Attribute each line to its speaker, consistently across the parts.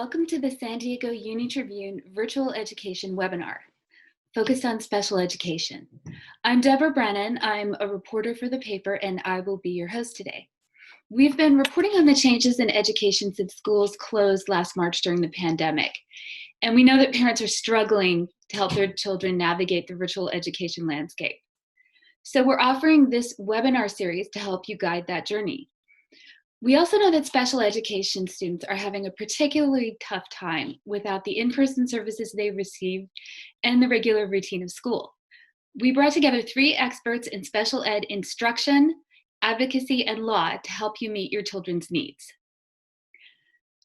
Speaker 1: Welcome to the San Diego Union-Tribune Virtual Education webinar, focused on special education. I'm Deborah Brennan. I'm a reporter for the paper, and I will be your host today. We've been reporting on the changes in education since schools closed last March during the pandemic. And we know that parents are struggling to help their children navigate the virtual education landscape. So we're offering this webinar series to help you guide that journey. We also know that special education students are having a particularly tough time without the in-person services they receive and the regular routine of school. We brought together 3 experts in special ed instruction, advocacy, and law to help you meet your children's needs.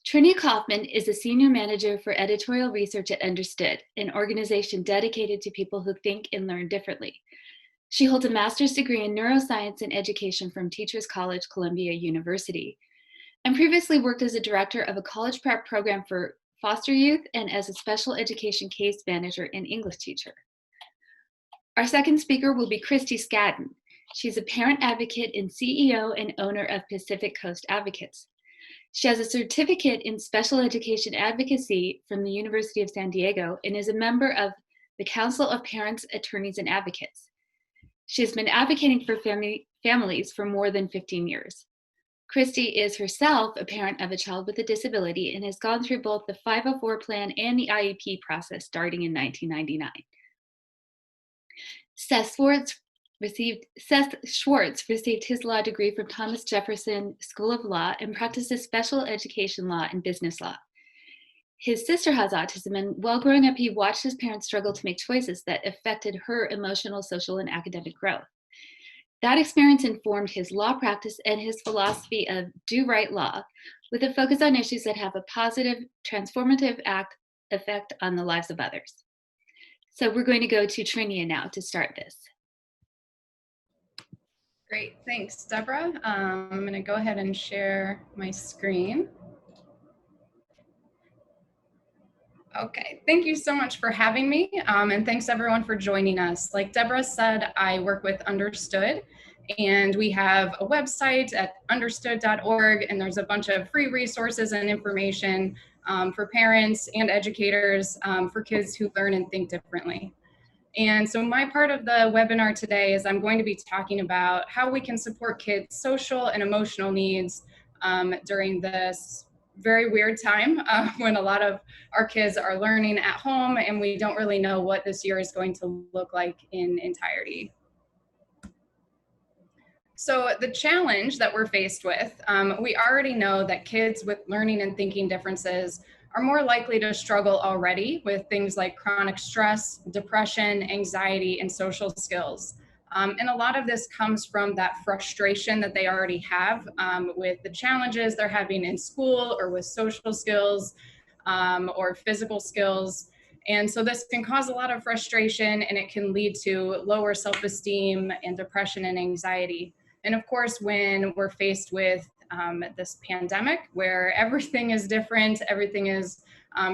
Speaker 1: Trinia Kaufman is a senior manager for editorial research at Understood, an organization dedicated to people who think and learn differently. She holds a master's degree in neuroscience and education from Teachers College, Columbia University, and previously worked as a director of a college prep program for foster youth and as a special education case manager and English teacher. Our second speaker will be Christy Scadden. She's a parent advocate and CEO and owner of Pacific Coast Advocates. She has a certificate in special education advocacy from the University of San Diego and is a member of the Council of Parents, Attorneys, and Advocates. She has been advocating for families for more than 15 years. Christy is herself a parent of a child with a disability and has gone through both the 504 plan and the IEP process starting in 1999. Seth Schwartz received his law degree from Thomas Jefferson School of Law and practices special education law and business law. His sister has autism, and while growing up, he watched his parents struggle to make choices that affected her emotional, social, and academic growth. That experience informed his law practice and his philosophy of do right law, with a focus on issues that have a positive, transformative effect on the lives of others. So we're going to go to Trinia now to start this.
Speaker 2: Great, thanks, Deborah. I'm going to go ahead and share my screen. Okay, thank you so much for having me, and thanks everyone for joining us. Like Deborah said, I work with Understood, and we have a website at understood.org, and there's a bunch of free resources and information for parents and educators for kids who learn and think differently. And so my part of the webinar today is I'm going to be talking about how we can support kids' social and emotional needs during this very weird time when a lot of our kids are learning at home and we don't really know what this year is going to look like in entirety. So the challenge that we're faced with, we already know that kids with learning and thinking differences are more likely to struggle already with things like chronic stress, depression, anxiety, and social skills. And a lot of this comes from that frustration that they already have with the challenges they're having in school or with social skills or physical skills. And so this can cause a lot of frustration, and it can lead to lower self-esteem and depression and anxiety. And of course, when we're faced with this pandemic where everything is different, everything is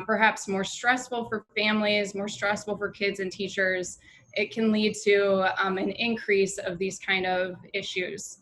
Speaker 2: perhaps more stressful for families, more stressful for kids and teachers, it can lead to an increase of these kind of issues.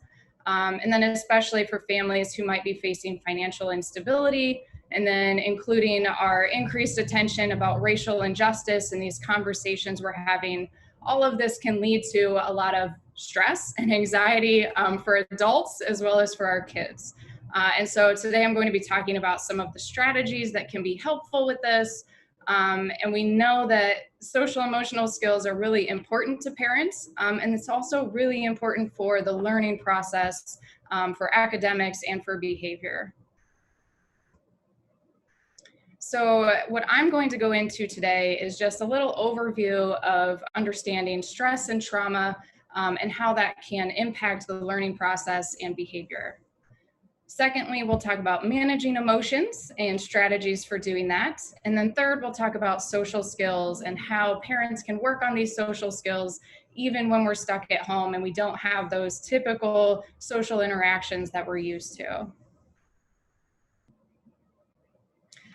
Speaker 2: And then especially for families who might be facing financial instability, and then including our increased attention about racial injustice and these conversations we're having, all of this can lead to a lot of stress and anxiety for adults as well as for our kids. And so today I'm going to be talking about some of the strategies that can be helpful with this. And we know that social emotional skills are really important to parents, and it's also really important for the learning process for academics and for behavior. So what I'm going to go into today is just a little overview of understanding stress and trauma and how that can impact the learning process and behavior. Secondly, we'll talk about managing emotions and strategies for doing that. And then third, we'll talk about social skills and how parents can work on these social skills even when we're stuck at home and we don't have those typical social interactions that we're used to.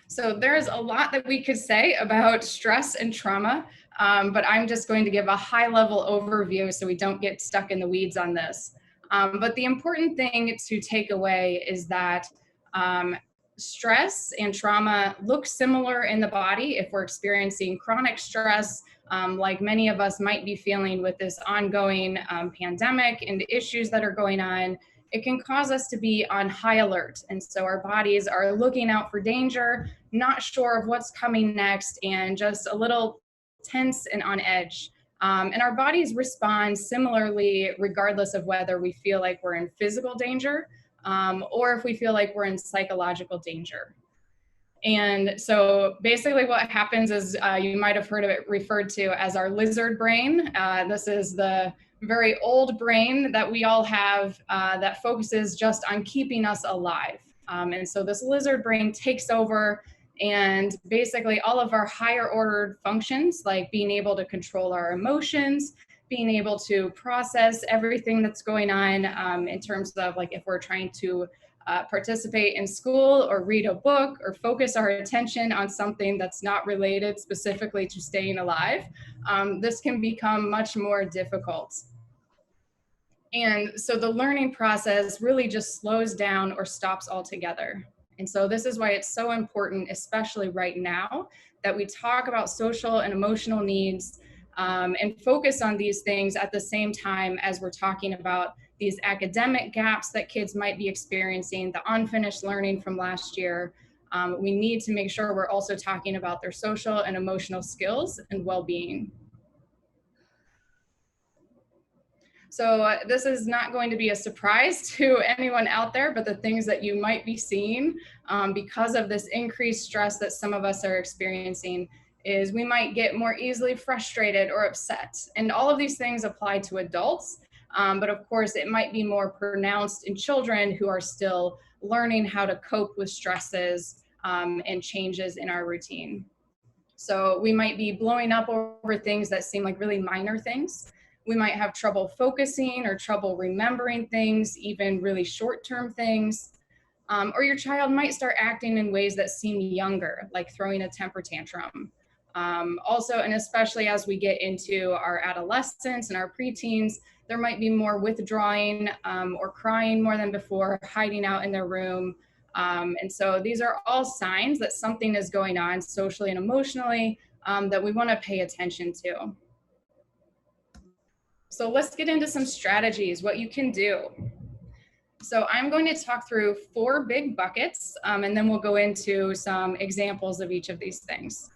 Speaker 2: So there's a lot that we could say about stress and trauma, but I'm just going to give a high-level overview so we don't get stuck in the weeds on this. But the important thing to take away is that stress and trauma look similar in the body. If we're experiencing chronic stress, like many of us might be feeling with this ongoing pandemic and issues that are going on, it can cause us to be on high alert. And so our bodies are looking out for danger, not sure of what's coming next, and just a little tense and on edge. And our bodies respond similarly, regardless of whether we feel like we're in physical danger or if we feel like we're in psychological danger. And so basically what happens is you might have heard of it referred to as our lizard brain. This is the very old brain that we all have that focuses just on keeping us alive. And so this lizard brain takes over, and basically all of our higher ordered functions, like being able to control our emotions, being able to process everything that's going on in terms of like if we're trying to participate in school or read a book or focus our attention on something that's not related specifically to staying alive, this can become much more difficult. And so the learning process really just slows down or stops altogether. And so this is why it's so important, especially right now, that we talk about social and emotional needs and focus on these things at the same time as we're talking about these academic gaps that kids might be experiencing, the unfinished learning from last year. We need to make sure we're also talking about their social and emotional skills and well-being. So this is not going to be a surprise to anyone out there, but the things that you might be seeing because of this increased stress that some of us are experiencing is we might get more easily frustrated or upset. And all of these things apply to adults, but of course it might be more pronounced in children who are still learning how to cope with stresses and changes in our routine. So we might be blowing up over things that seem like really minor things. We might have trouble focusing or trouble remembering things, even really short-term things. Or your child might start acting in ways that seem younger, like throwing a temper tantrum. Also, and especially as we get into our adolescence and our preteens, there might be more withdrawing or crying more than before, hiding out in their room. And so these are all signs that something is going on socially and emotionally that we want to pay attention to. So let's get into some strategies, what you can do. So I'm going to talk through 4 big buckets, and then we'll go into some examples of each of these things.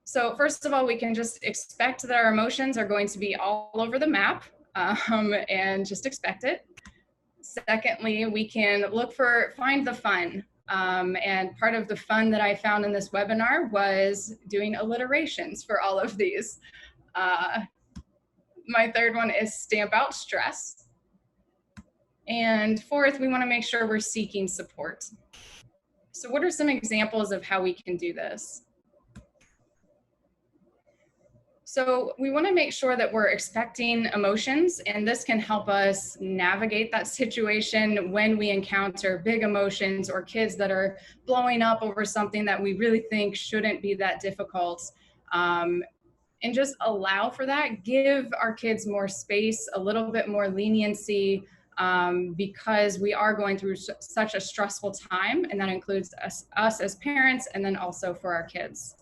Speaker 2: So first of all, we can just expect that our emotions are going to be all over the map and just expect it. Secondly, we can find the fun. And part of the fun that I found in this webinar was doing alliterations for all of these. My third one is stamp out stress. And fourth, we want to make sure we're seeking support. So what are some examples of how we can do this? So we want to make sure that we're expecting emotions, and this can help us navigate that situation when we encounter big emotions or kids that are blowing up over something that we really think shouldn't be that difficult. And just allow for that, give our kids more space, a little bit more leniency, because we are going through such a stressful time, and that includes us as parents, and then also for our kids.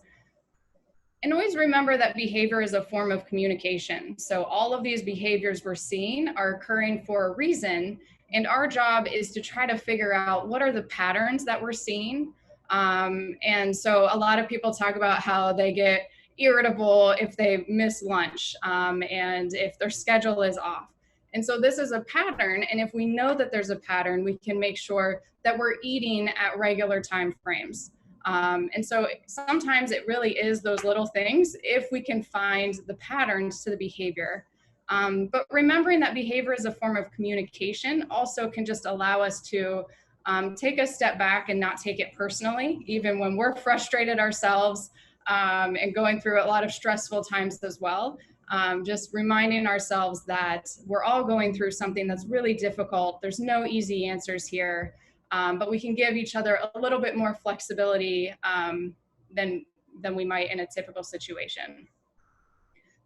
Speaker 2: And always remember that behavior is a form of communication. So all of these behaviors we're seeing are occurring for a reason, and our job is to try to figure out what are the patterns that we're seeing. And so a lot of people talk about how they get irritable if they miss lunch and if their schedule is off. And so this is a pattern, and if we know that there's a pattern, we can make sure that we're eating at regular time frames. And so sometimes it really is those little things if we can find the patterns to the behavior. But remembering that behavior is a form of communication also can just allow us to take a step back and not take it personally, even when we're frustrated ourselves and going through a lot of stressful times as well. Just reminding ourselves that we're all going through something that's really difficult. There's no easy answers here. But we can give each other a little bit more flexibility than we might in a typical situation.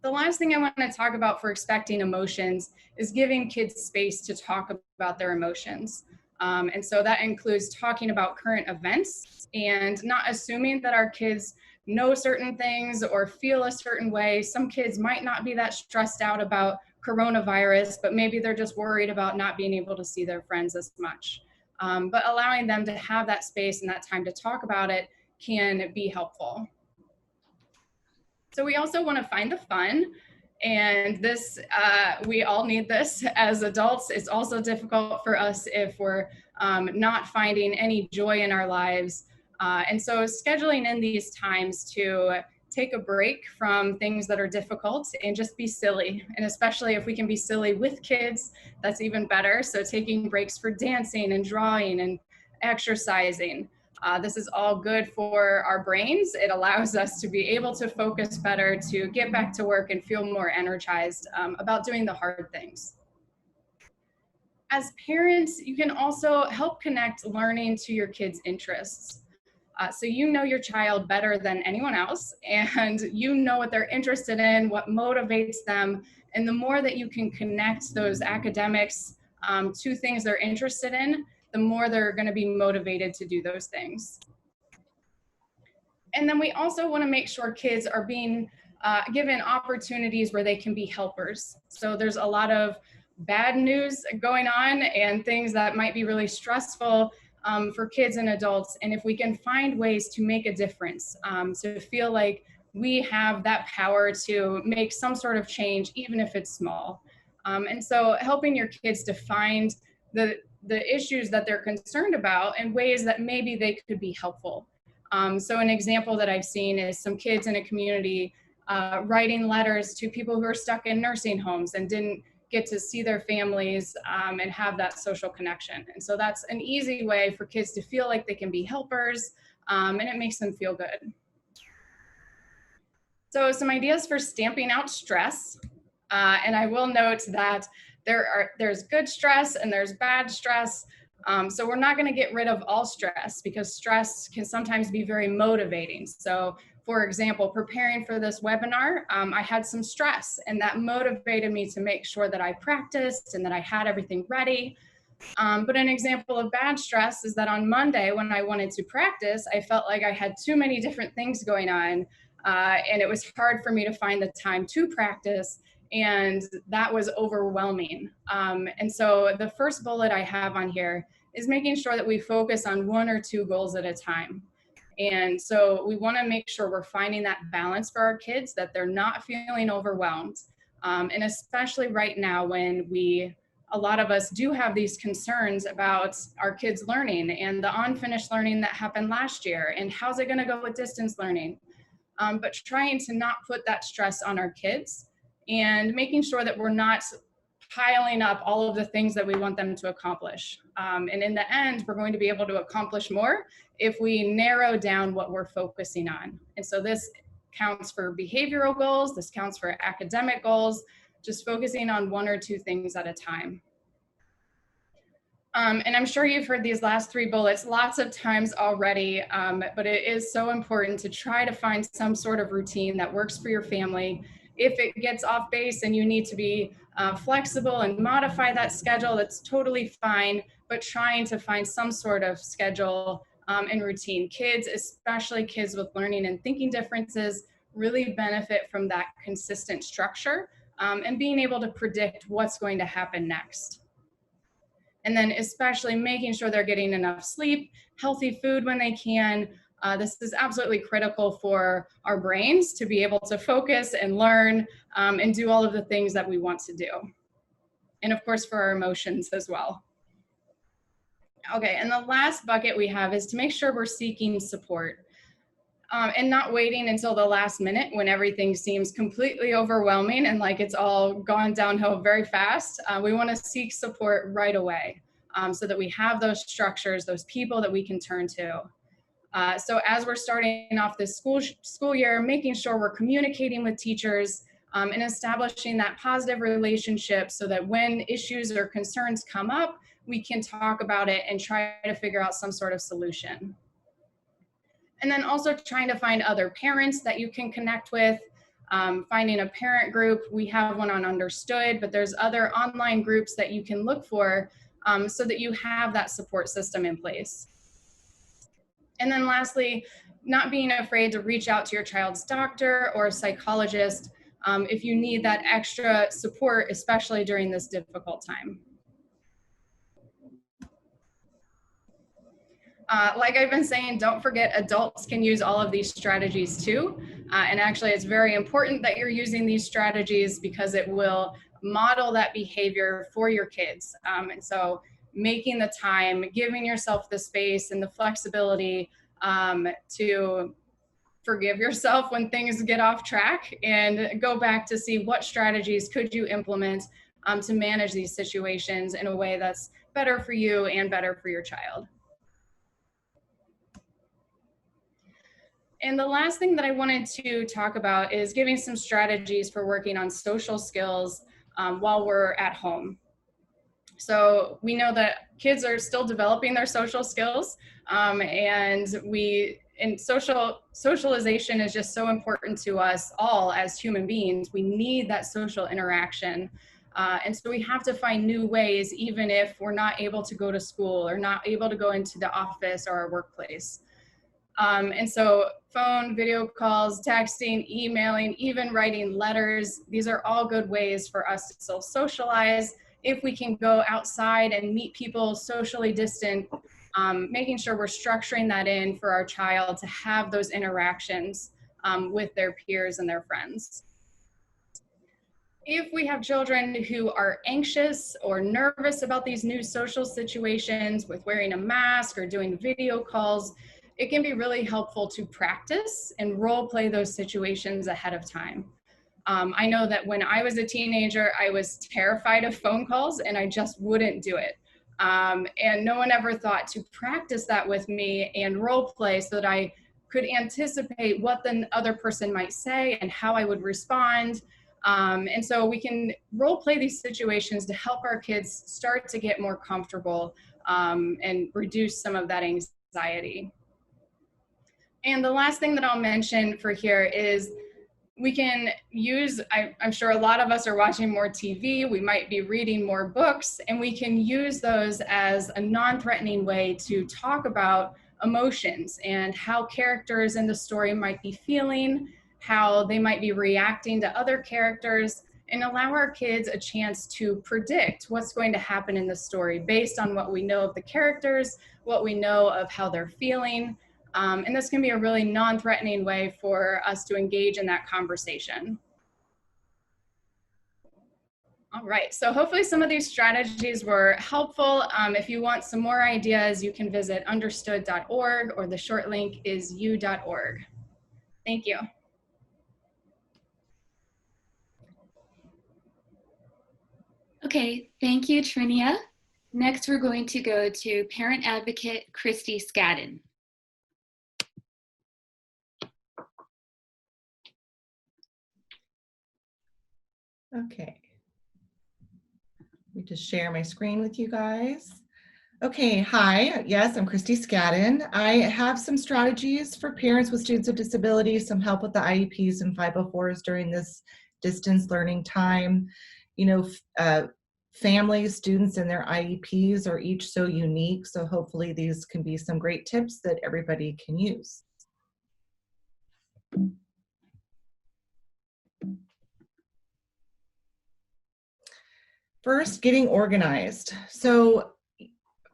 Speaker 2: The last thing I want to talk about for expecting emotions is giving kids space to talk about their emotions. And so that includes talking about current events and not assuming that our kids know certain things or feel a certain way. Some kids might not be that stressed out about coronavirus, but maybe they're just worried about not being able to see their friends as much. But allowing them to have that space and that time to talk about it can be helpful. So we also want to find the fun. And this, we all need this as adults. It's also difficult for us if we're not finding any joy in our lives. And so scheduling in these times to take a break from things that are difficult and just be silly. And especially if we can be silly with kids, that's even better. So taking breaks for dancing and drawing and exercising. This is all good for our brains. It allows us to be able to focus better, to get back to work and feel more energized about doing the hard things. As parents, you can also help connect learning to your kids' interests. So you know your child better than anyone else, and you know what they're interested in, what motivates them, and the more that you can connect those academics to things they're interested in, the more they're going to be motivated to do those things. And then we also want to make sure kids are being given opportunities where they can be helpers. So there's a lot of bad news going on and things that might be really stressful for kids and adults. And if we can find ways to make a difference, to feel like we have that power to make some sort of change, even if it's small. And so helping your kids to find the issues that they're concerned about and ways that maybe they could be helpful. So an example that I've seen is some kids in a community writing letters to people who are stuck in nursing homes and didn't get to see their families and have that social connection. And so that's an easy way for kids to feel like they can be helpers, and it makes them feel good. So some ideas for stamping out stress. And I will note that there's good stress and there's bad stress. So we're not going to get rid of all stress because stress can sometimes be very motivating. So for example, preparing for this webinar, I had some stress and that motivated me to make sure that I practiced and that I had everything ready. But an example of bad stress is that on Monday when I wanted to practice, I felt like I had too many different things going on and it was hard for me to find the time to practice. And that was overwhelming. And so the first bullet I have on here is making sure that we focus on 1 or 2 goals at a time. And so we want to make sure we're finding that balance for our kids, that they're not feeling overwhelmed. And especially right now when a lot of us do have these concerns about our kids learning and the unfinished learning that happened last year and how's it going to go with distance learning. But trying to not put that stress on our kids and making sure that we're not piling up all of the things that we want them to accomplish. And in the end, we're going to be able to accomplish more if we narrow down what we're focusing on. And so this counts for behavioral goals, this counts for academic goals, just focusing on 1 or 2 things at a time. And I'm sure you've heard these last 3 bullets lots of times already, but it is so important to try to find some sort of routine that works for your family. If it gets off base and you need to be flexible and modify that schedule, that's totally fine, but trying to find some sort of schedule and routine. Kids, especially kids with learning and thinking differences, really benefit from that consistent structure and being able to predict what's going to happen next. And then especially making sure they're getting enough sleep, healthy food when they can. This is absolutely critical for our brains to be able to focus and learn and do all of the things that we want to do. And of course, for our emotions as well. Okay, and the last bucket we have is to make sure we're seeking support and not waiting until the last minute when everything seems completely overwhelming and like it's all gone downhill very fast. We want to seek support right away so that we have those structures, those people that we can turn to. So as we're starting off this school year, making sure we're communicating with teachers and establishing that positive relationship so that when issues or concerns come up, we can talk about it and try to figure out some sort of solution. And then also trying to find other parents that you can connect with, finding a parent group. We have one on Understood, but there's other online groups that you can look for so that you have that support system in place. And then lastly, not being afraid to reach out to your child's doctor or psychologist if you need that extra support, especially during this difficult time. Like I've been saying, don't forget adults can use all of these strategies too. And actually it's very important that you're using these strategies because it will model that behavior for your kids. And so making the time, giving yourself the space and the flexibility to forgive yourself when things get off track and go back to see what strategies could you implement to manage these situations in a way that's better for you and better for your child. And the last thing that I wanted to talk about is giving some strategies for working on social skills while we're at home. So we know that kids are still developing their social skills, and socialization is just so important to us all as human beings. We need that social interaction. And so we have to find new ways, even if we're not able to go to school or not able to go into the office or our workplace. And so phone, video calls, texting, emailing, even writing letters, these are all good ways for us to still socialize. If we can go outside and meet people socially distant, making sure we're structuring that in for our child to have those interactions with their peers and their friends. If we have children who are anxious or nervous about these new social situations with wearing a mask or doing video calls, it can be really helpful to practice and role play those situations ahead of time. I know that when I was a teenager, I was terrified of phone calls and I just wouldn't do it. And no one ever thought to practice that with me and role play so that I could anticipate what the other person might say and how I would respond. And so we can role play these situations to help our kids start to get more comfortable and reduce some of that anxiety. And the last thing that I'll mention for here is we can use, I'm sure a lot of us are watching more TV, we might be reading more books, and we can use those as a non-threatening way to talk about emotions and how characters in the story might be feeling, how they might be reacting to other characters, and allow our kids a chance to predict what's going to happen in the story based on what we know of the characters, what we know of how they're feeling. And this can be a really non-threatening way for us to engage in that conversation. All right, so hopefully some of these strategies were helpful. If you want some more ideas, you can visit understood.org or the short link is u.org. Thank you.
Speaker 1: Okay, thank you, Trinia. Next, we're going to go to parent advocate Christy Skadden.
Speaker 3: Okay. Let me just share my screen with you guys. Okay, hi. Yes, I'm Christy Skadden. I have some strategies for parents with students with disabilities, some help with the IEPs and 504s during this distance learning time. You know, families, students, and their IEPs are each so unique, so hopefully these can be some great tips that everybody can use. First, getting organized. So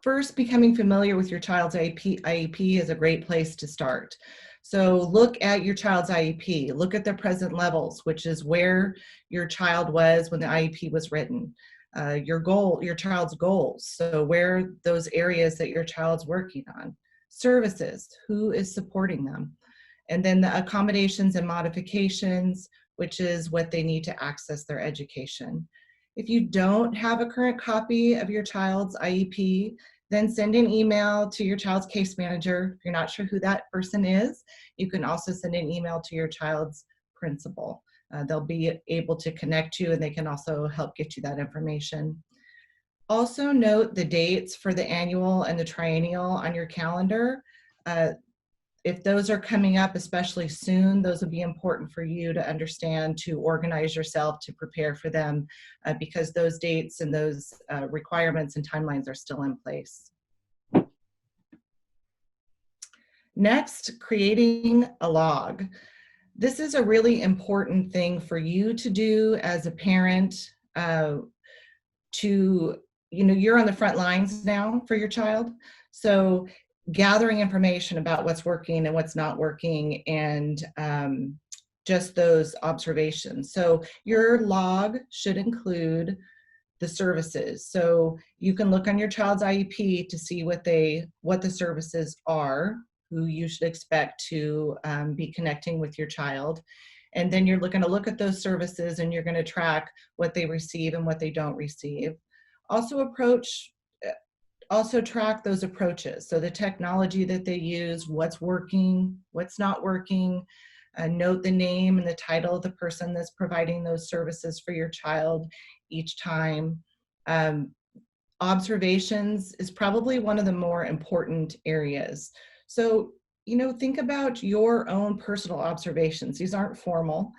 Speaker 3: first, becoming familiar with your child's IEP is a great place to start. So look at your child's IEP, look at the present levels, which is where your child was when the IEP was written. Your child's goals, so where those areas that your child's working on. Services, who is supporting them. And then the accommodations and modifications, which is what they need to access their education. If you don't have a current copy of your child's IEP, then send an email to your child's case manager. If you're not sure who that person is, you can also send an email to your child's principal. They'll be able to connect you and they can also help get you that information. Also note the dates for the annual and the triennial on your calendar. if those are coming up, especially soon, those would be important for you to understand, to organize yourself, to prepare for them, because those dates and those requirements and timelines are still in place. Next, creating a log. This is a really important thing for you to do as a parent. You're on the front lines now for your child. So gathering information about what's working and what's not working, and just those observations. So your log should include the services. So you can look on your child's IEP to see what the services are, who you should expect to be connecting with your child. And then you're going to look at those services, and you're going to track what they receive and what they don't receive. Also track those approaches. So the technology that they use, what's working, what's not working. Note the name and the title of the person that's providing those services for your child each time. Observations is probably one of the more important areas. So, think about your own personal observations. These aren't formal.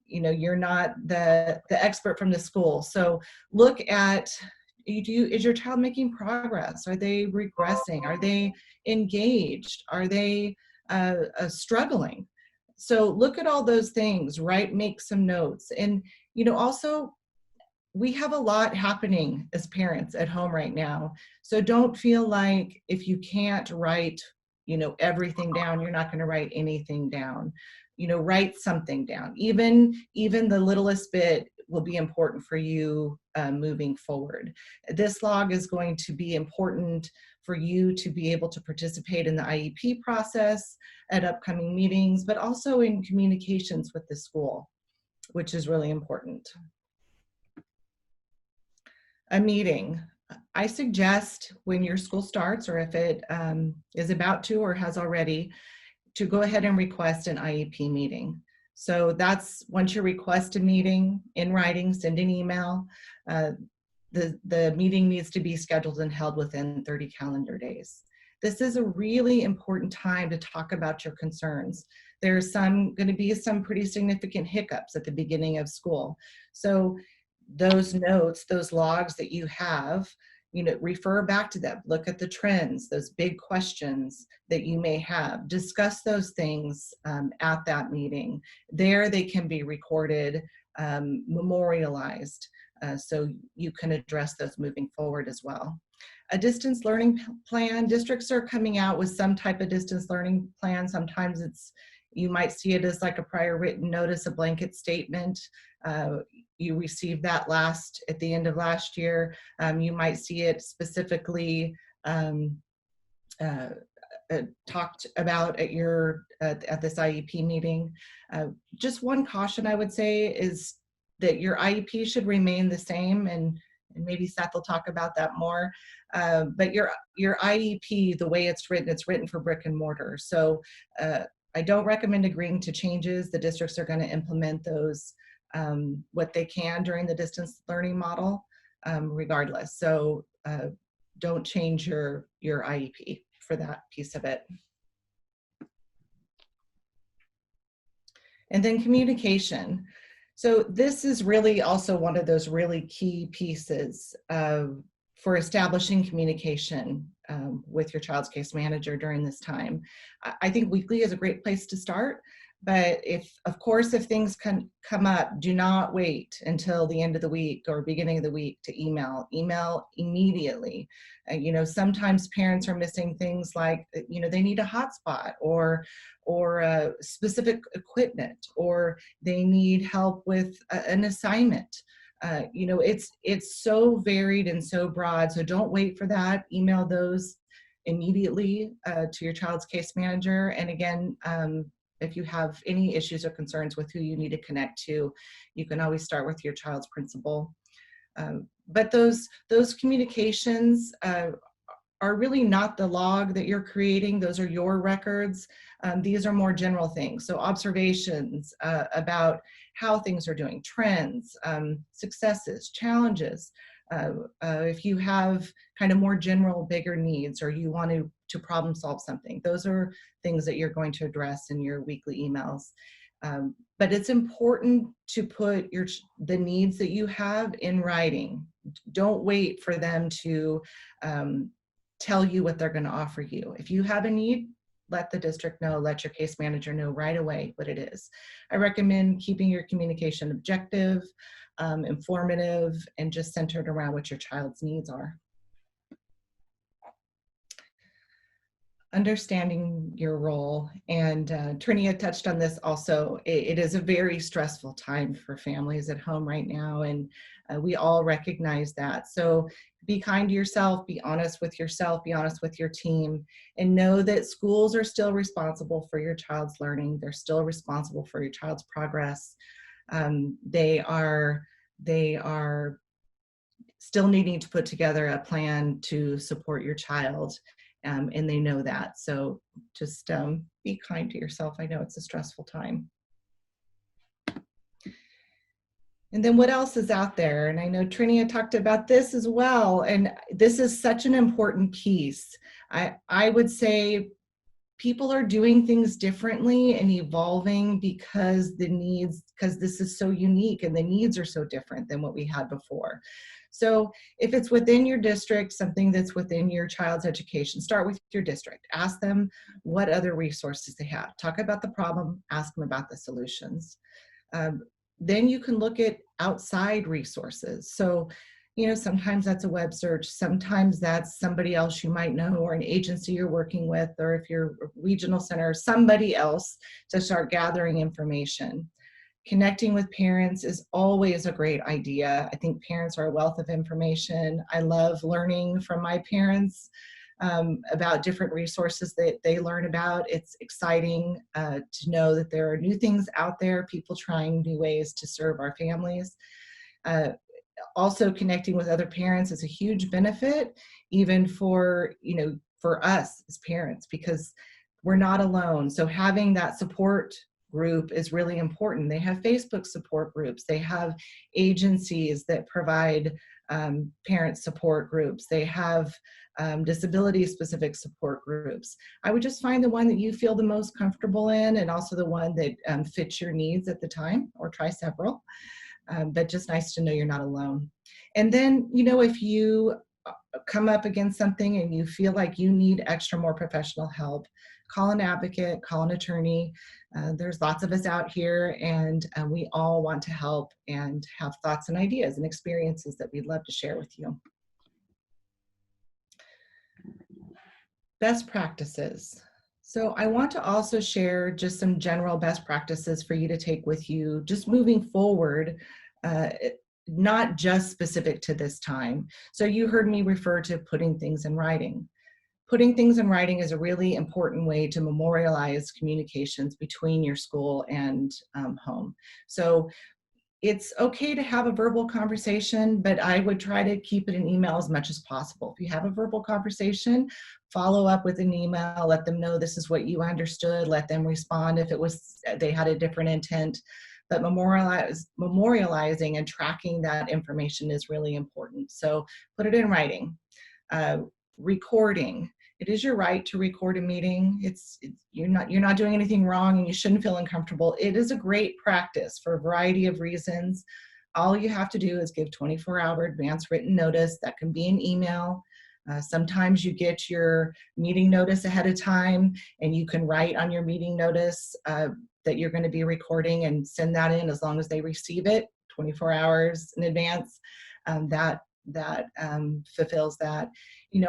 Speaker 3: You're not the expert from the school. So look at, is your child making progress? Are they regressing? Are they engaged? Are they struggling? So look at all those things, right? Make some notes. And, also, we have a lot happening as parents at home right now. So don't feel like if you can't write, everything down, you're not going to write anything down. Write something down. Even the littlest bit will be important for you moving forward. This log is going to be important for you to be able to participate in the IEP process at upcoming meetings, but also in communications with the school, which is really important. A meeting. I suggest when your school starts, or if it is about to or has already, to go ahead and request an IEP meeting. So that's, once you request a meeting in writing, send an email. The meeting needs to be scheduled and held within 30 calendar days. This is a really important time to talk about your concerns. There's going to be some pretty significant hiccups at the beginning of school. So those notes, those logs that you have, refer back to them. Look at the trends, those big questions that you may have. Discuss those things at that meeting. There they can be recorded, memorialized, so you can address those moving forward as well. A distance learning plan. Districts are coming out with some type of distance learning plan. Sometimes you might see it as like a prior written notice, a blanket statement. You received that at the end of last year. You might see it specifically talked about at this IEP meeting. Just one caution I would say is that your IEP should remain the same, and maybe Seth will talk about that more. But your IEP, the way it's written for brick and mortar. So I don't recommend agreeing to changes. The districts are going to implement those what they can during the distance learning model, regardless. So don't change your IEP for that piece of it. And then communication. So this is really also one of those really key pieces for establishing communication with your child's case manager during this time. I think weekly is a great place to start. But if things can come up, do not wait until the end of the week or beginning of the week to email. Email immediately. Sometimes parents are missing things like, they need a hotspot or specific equipment, or they need help with an assignment. It's so varied and so broad. So don't wait for that. Email those immediately to your child's case manager. And again, if you have any issues or concerns with who you need to connect to, you can always start with your child's principal. But those communications are really not the log that you're creating. Those are your records. These are more general things. So observations about how things are doing, trends, successes, challenges. If you have kind of more general, bigger needs, or you want to to problem solve something. Those are things that you're going to address in your weekly emails. But it's important to put the needs that you have in writing. Don't wait for them to tell you what they're going to offer you. If you have a need, let the district know, let your case manager know right away what it is. I recommend keeping your communication objective, informative, and just centered around what your child's needs are. Understanding your role, and Trinia touched on this also. It is a very stressful time for families at home right now, and we all recognize that. So be kind to yourself, be honest with yourself, be honest with your team, and know that schools are still responsible for your child's learning. They're still responsible for your child's progress. They are still needing to put together a plan to support your child. And they know that. So just be kind to yourself. I know it's a stressful time. And then what else is out there? And I know Trinia talked about this as well. And this is such an important piece. I would say people are doing things differently and evolving because this is so unique and the needs are so different than what we had before. So if it's within your district, something that's within your child's education, start with your district. Ask them what other resources they have. Talk about the problem, ask them about the solutions. Then you can look at outside resources. So, sometimes that's a web search, sometimes that's somebody else you might know, or an agency you're working with, or if you're a regional center, somebody else to start gathering information. Connecting with parents is always a great idea. I think parents are a wealth of information. I love learning from my parents about different resources that they learn about. It's exciting to know that there are new things out there, people trying new ways to serve our families. Also connecting with other parents is a huge benefit, even for us as parents, because we're not alone. So having that support group is really important. They have Facebook support groups. They have agencies that provide parent support groups. They have disability specific support groups. I would just find the one that you feel the most comfortable in, and also the one that fits your needs at the time, or try several. But just nice to know you're not alone. And then, if you come up against something and you feel like you need more professional help, call an advocate, call an attorney. There's lots of us out here, and we all want to help and have thoughts and ideas and experiences that we'd love to share with you. Best practices. So I want to also share just some general best practices for you to take with you, just moving forward, not just specific to this time. So you heard me refer to putting things in writing. Putting things in writing is a really important way to memorialize communications between your school and home. So it's okay to have a verbal conversation, but I would try to keep it in email as much as possible. If you have a verbal conversation, follow up with an email, let them know this is what you understood, let them respond if they had a different intent. But memorializing and tracking that information is really important. So put it in writing. Recording. It is your right to record a meeting. You're not doing anything wrong, and you shouldn't feel uncomfortable. It is a great practice for a variety of reasons. All you have to do is give 24-hour advance written notice. That can be an email. Sometimes you get your meeting notice ahead of time, and you can write on your meeting notice that you're going to be recording and send that in as long as they receive it 24 hours in advance. That fulfills that.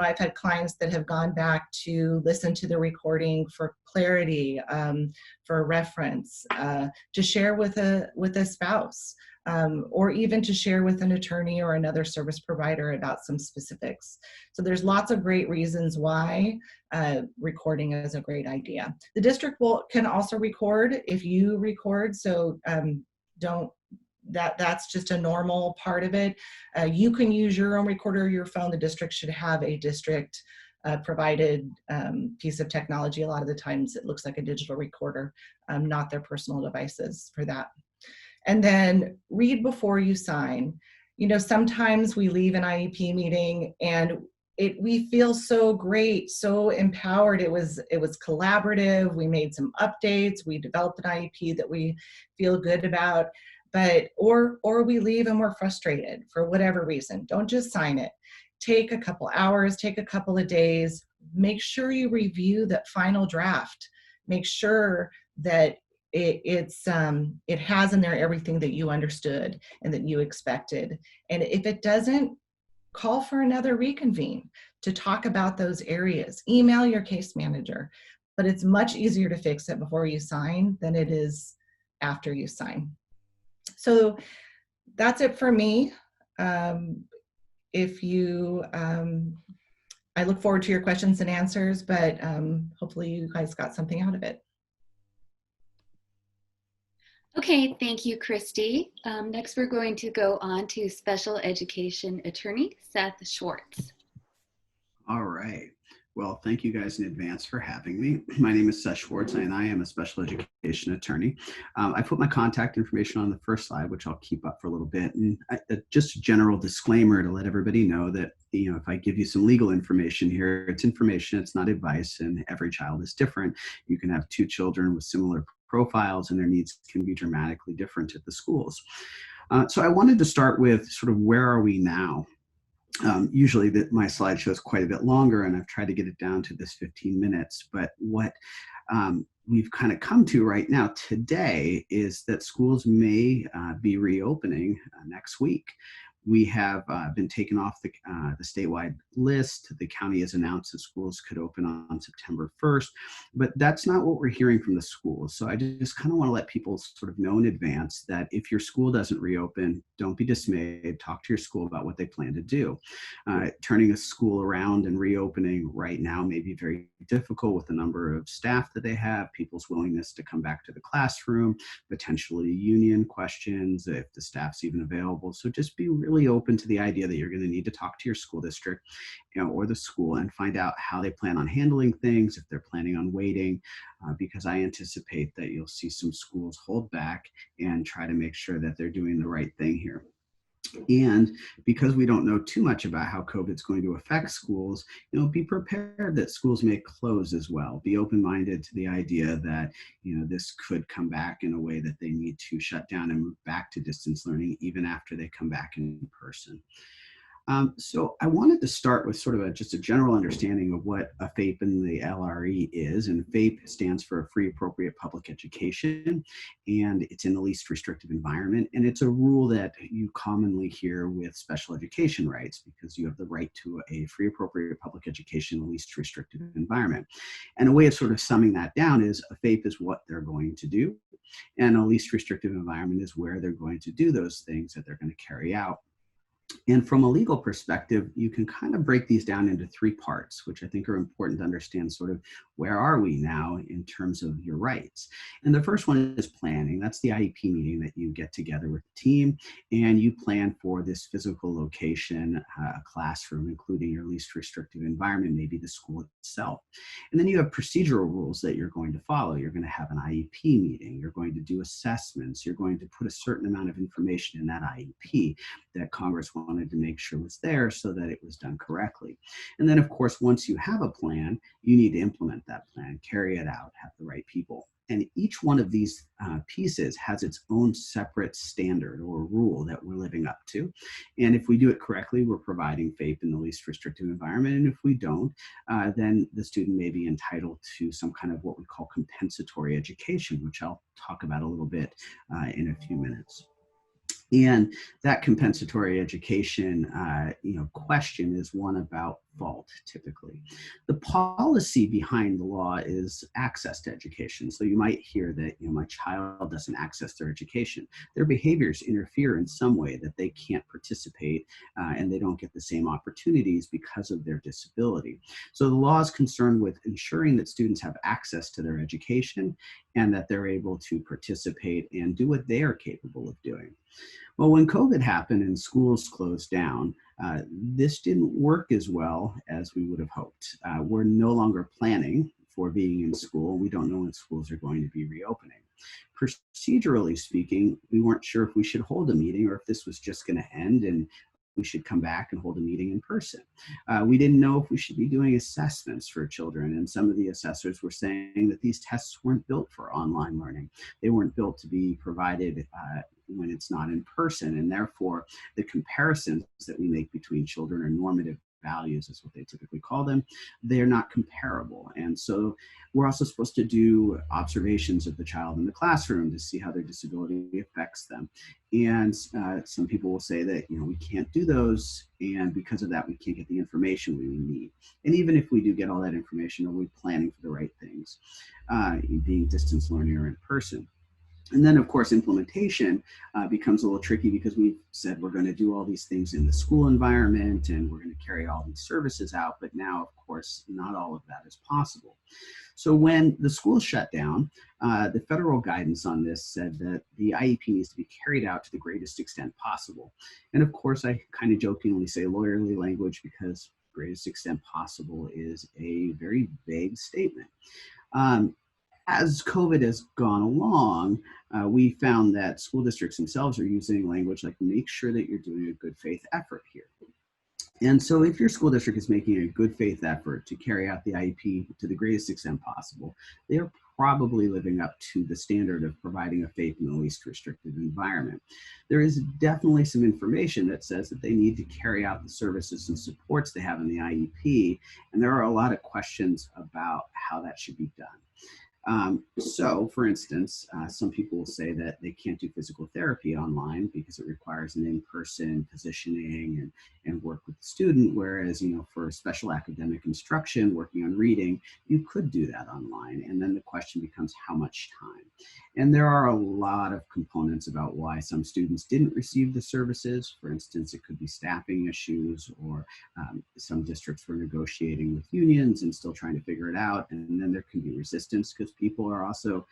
Speaker 3: I've had clients that have gone back to listen to the recording for clarity, for reference, to share with a spouse, or even to share with an attorney or another service provider about some specifics. So there's lots of great reasons why recording is a great idea. The district can also record if you record, so that's just a normal part of it. You can use your own recorder or your phone. The district should have a district provided piece of technology. A lot of the times it looks like a digital recorder, not their personal devices for that. And then read before you sign. Sometimes we leave an IEP meeting and we feel so great, so empowered. It was collaborative. We made some updates. We developed an IEP that we feel good about. But or we leave and we're frustrated for whatever reason. Don't just sign it. Take a couple hours, take a couple of days. Make sure you review that final draft. Make sure that it has in there everything that you understood and that you expected. And if it doesn't, call for another reconvene to talk about those areas. Email your case manager. But it's much easier to fix it before you sign than it is after you sign. So that's it for me. If you, I look forward to your questions and answers, but hopefully you guys got something out of it.
Speaker 1: Okay, thank you, Christy. Next, we're going to go on to special education attorney, Seth Schwartz.
Speaker 4: All right. Well, thank you guys in advance for having me. My name is Seth Schwartz, and I am a special education attorney. I put my contact information on the first slide, which I'll keep up for a little bit. And just a general disclaimer to let everybody know that, you know, if I give you some legal information here, it's information, it's not advice, and every child is different. You can have two children with similar profiles, and their needs can be dramatically different at the schools. So I wanted to start with sort of where are we now? Usually my slideshow is quite a bit longer, and I've tried to get it down to this 15 minutes. But what we've kind of come to right now today is that schools may be reopening next week. We have been taken off the statewide list. The county has announced that schools could open on September 1st, but that's not what we're hearing from the schools. So I just kind of want to let people sort of know in advance that if your school doesn't reopen, don't be dismayed. Talk to your school about what they plan to do. Turning a school around and reopening right now may be very difficult with the number of staff that they have, people's willingness to come back to the classroom, potentially union questions, if the staff's even available. So just be really open to the idea that you're going to need to talk to your school district, you know, or the school, and find out how they plan on handling things, if they're planning on waiting, because I anticipate that you'll see some schools hold back and try to make sure that they're doing the right thing here. And because we don't know too much about how COVID is going to affect schools, you know, be prepared that schools may close as well. Be open-minded to the idea that, you know, this could come back in a way that they need to shut down and move back to distance learning even after they come back in person. So I wanted to start with sort of just a general understanding of what a FAPE and the LRE is. And FAPE stands for a free appropriate public education, and it's in the least restrictive environment. And it's a rule that you commonly hear with special education rights, because you have the right to a free appropriate public education in the least restrictive environment. And a way of sort of summing that down is a FAPE is what they're going to do, and a least restrictive environment is where they're going to do those things that they're going to carry out. And from a legal perspective, you can kind of break these down into three parts, which I think are important to understand sort of where are we now in terms of your rights. And the first one is planning. That's the IEP meeting that you get together with the team and you plan for this physical location, a classroom, including your least restrictive environment, maybe the school itself. And then you have procedural rules that you're going to follow. You're going to have an IEP meeting. You're going to do assessments. You're going to put a certain amount of information in that IEP that Congress wanted to make sure was there so that it was done correctly. And then, of course, once you have a plan, you need to implement that plan, carry it out, have the right people. And each one of these pieces has its own separate standard or rule that we're living up to. And if we do it correctly, we're providing FAPE in the least restrictive environment. And if we don't, then the student may be entitled to some kind of what we call compensatory education, which I'll talk about a little bit in a few minutes. And that compensatory education, question is one about fault, typically. The policy behind the law is access to education. So you might hear that, my child doesn't access their education. Their behaviors interfere in some way that they can't participate and they don't get the same opportunities because of their disability. So the law is concerned with ensuring that students have access to their education and that they're able to participate and do what they are capable of doing. Well, when COVID happened and schools closed down, this didn't work as well as we would have hoped. We're no longer planning for being in school. We don't know when schools are going to be reopening. Procedurally speaking, we weren't sure if we should hold a meeting or if this was just going to end and we should come back and hold a meeting in person. We didn't know if we should be doing assessments for children, and some of the assessors were saying that these tests weren't built for online learning. They weren't built to be provided when it's not in person, and therefore the comparisons that we make between children are normative values is what they typically call them. They're not comparable. And so we're also supposed to do observations of the child in the classroom to see how their disability affects them. And some people will say that, we can't do those, and because of that, we can't get the information we need. And even if we do get all that information, are we planning for the right things, being distance learning or in person? And then, of course, implementation becomes a little tricky because we've said we're going to do all these things in the school environment and we're going to carry all these services out. But now, of course, not all of that is possible. So when the schools shut down, the federal guidance on this said that the IEP needs to be carried out to the greatest extent possible. And of course, I kind of jokingly say lawyerly language because greatest extent possible is a very vague statement. As COVID has gone along, we found that school districts themselves are using language like make sure that you're doing a good faith effort here. And so if your school district is making a good faith effort to carry out the IEP to the greatest extent possible, they are probably living up to the standard of providing a faith in the least restrictive environment. There is definitely some information that says that they need to carry out the services and supports they have in the IEP, and there are a lot of questions about how that should be done. So, for instance, some people will say that they can't do physical therapy online because it requires an in-person positioning and work with the student, whereas, for special academic instruction, working on reading, you could do that online. And then the question becomes how much time? And there are a lot of components about why some students didn't receive the services. For instance, it could be staffing issues, or some districts were negotiating with unions and still trying to figure it out. And then there can be resistance because people are also,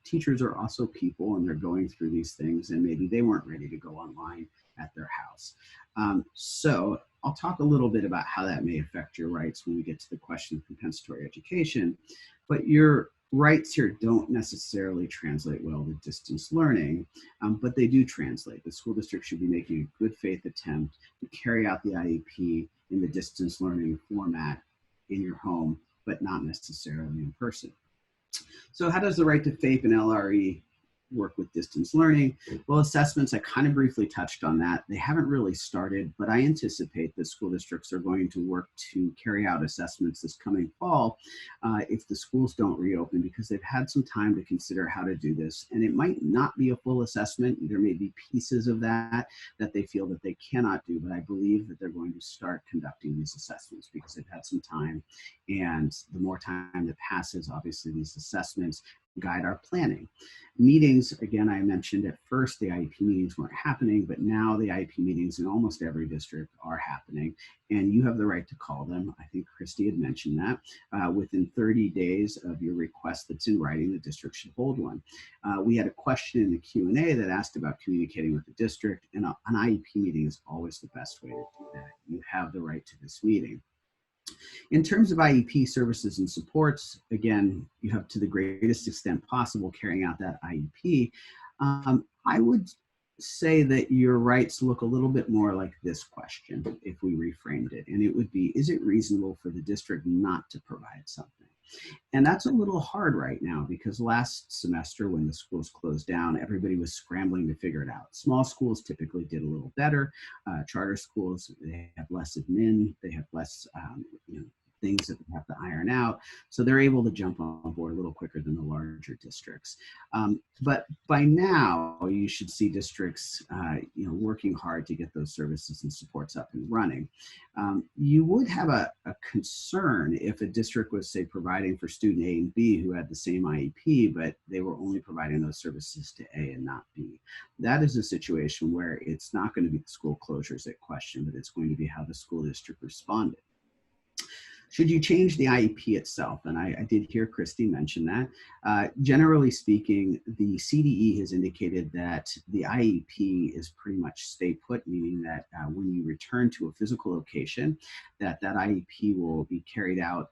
Speaker 4: teachers are also people, and they're going through these things, and maybe they weren't ready to go online at their house. So I'll talk a little bit about how that may affect your rights when we get to the question of compensatory education, but your rights here don't necessarily translate well to distance learning, but they do translate. The school district should be making a good faith attempt to carry out the IEP in the distance learning format in your home, but not necessarily in person. So how does the right to FAPE and LRE work with distance learning? Well, assessments, I kind of briefly touched on that. They haven't really started, but I anticipate that school districts are going to work to carry out assessments this coming fall if the schools don't reopen, because they've had some time to consider how to do this. And it might not be a full assessment. There may be pieces of that they feel that they cannot do, but I believe that they're going to start conducting these assessments because they've had some time. And the more time that passes, obviously these assessments guide our planning. Meetings, again, I mentioned at first the IEP meetings weren't happening, but now the IEP meetings in almost every district are happening, and you have the right to call them. I think Christy had mentioned that. Within 30 days of your request that's in writing, the district should hold one. We had a question in the Q&A that asked about communicating with the district, and an IEP meeting is always the best way to do that. You have the right to this meeting. In terms of IEP services and supports, again, you have to the greatest extent possible carrying out that IEP. I would say that your rights look a little bit more like this question if we reframed it, and it would be, is it reasonable for the district not to provide something? And that's a little hard right now because last semester when the schools closed down, everybody was scrambling to figure it out. Small schools typically did a little better. Charter schools, they have less admin, they have less things that they have to iron out. So they're able to jump on board a little quicker than the larger districts. But by now, you should see districts working hard to get those services and supports up and running. You would have a concern if a district was, say, providing for student A and B who had the same IEP, but they were only providing those services to A and not B. That is a situation where it's not going to be the school closures at question, but it's going to be how the school district responded. Should you change the IEP itself? And I did hear Christy mention that. Generally speaking, the CDE has indicated that the IEP is pretty much stay put, meaning that when you return to a physical location, that IEP will be carried out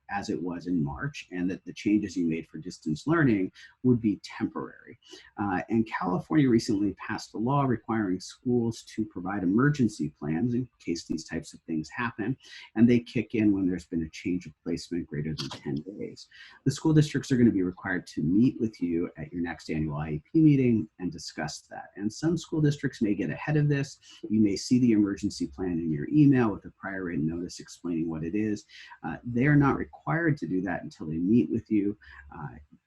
Speaker 4: as it was in March, and that the changes you made for distance learning would be temporary. And California recently passed a law requiring schools to provide emergency plans in case these types of things happen, and they kick in when there's been a change of placement greater than 10 days. The school districts are going to be required to meet with you at your next annual IEP meeting and discuss that. And some school districts may get ahead of this. You may see the emergency plan in your email with a prior written notice explaining what it is. They are not required to do that until they meet with you,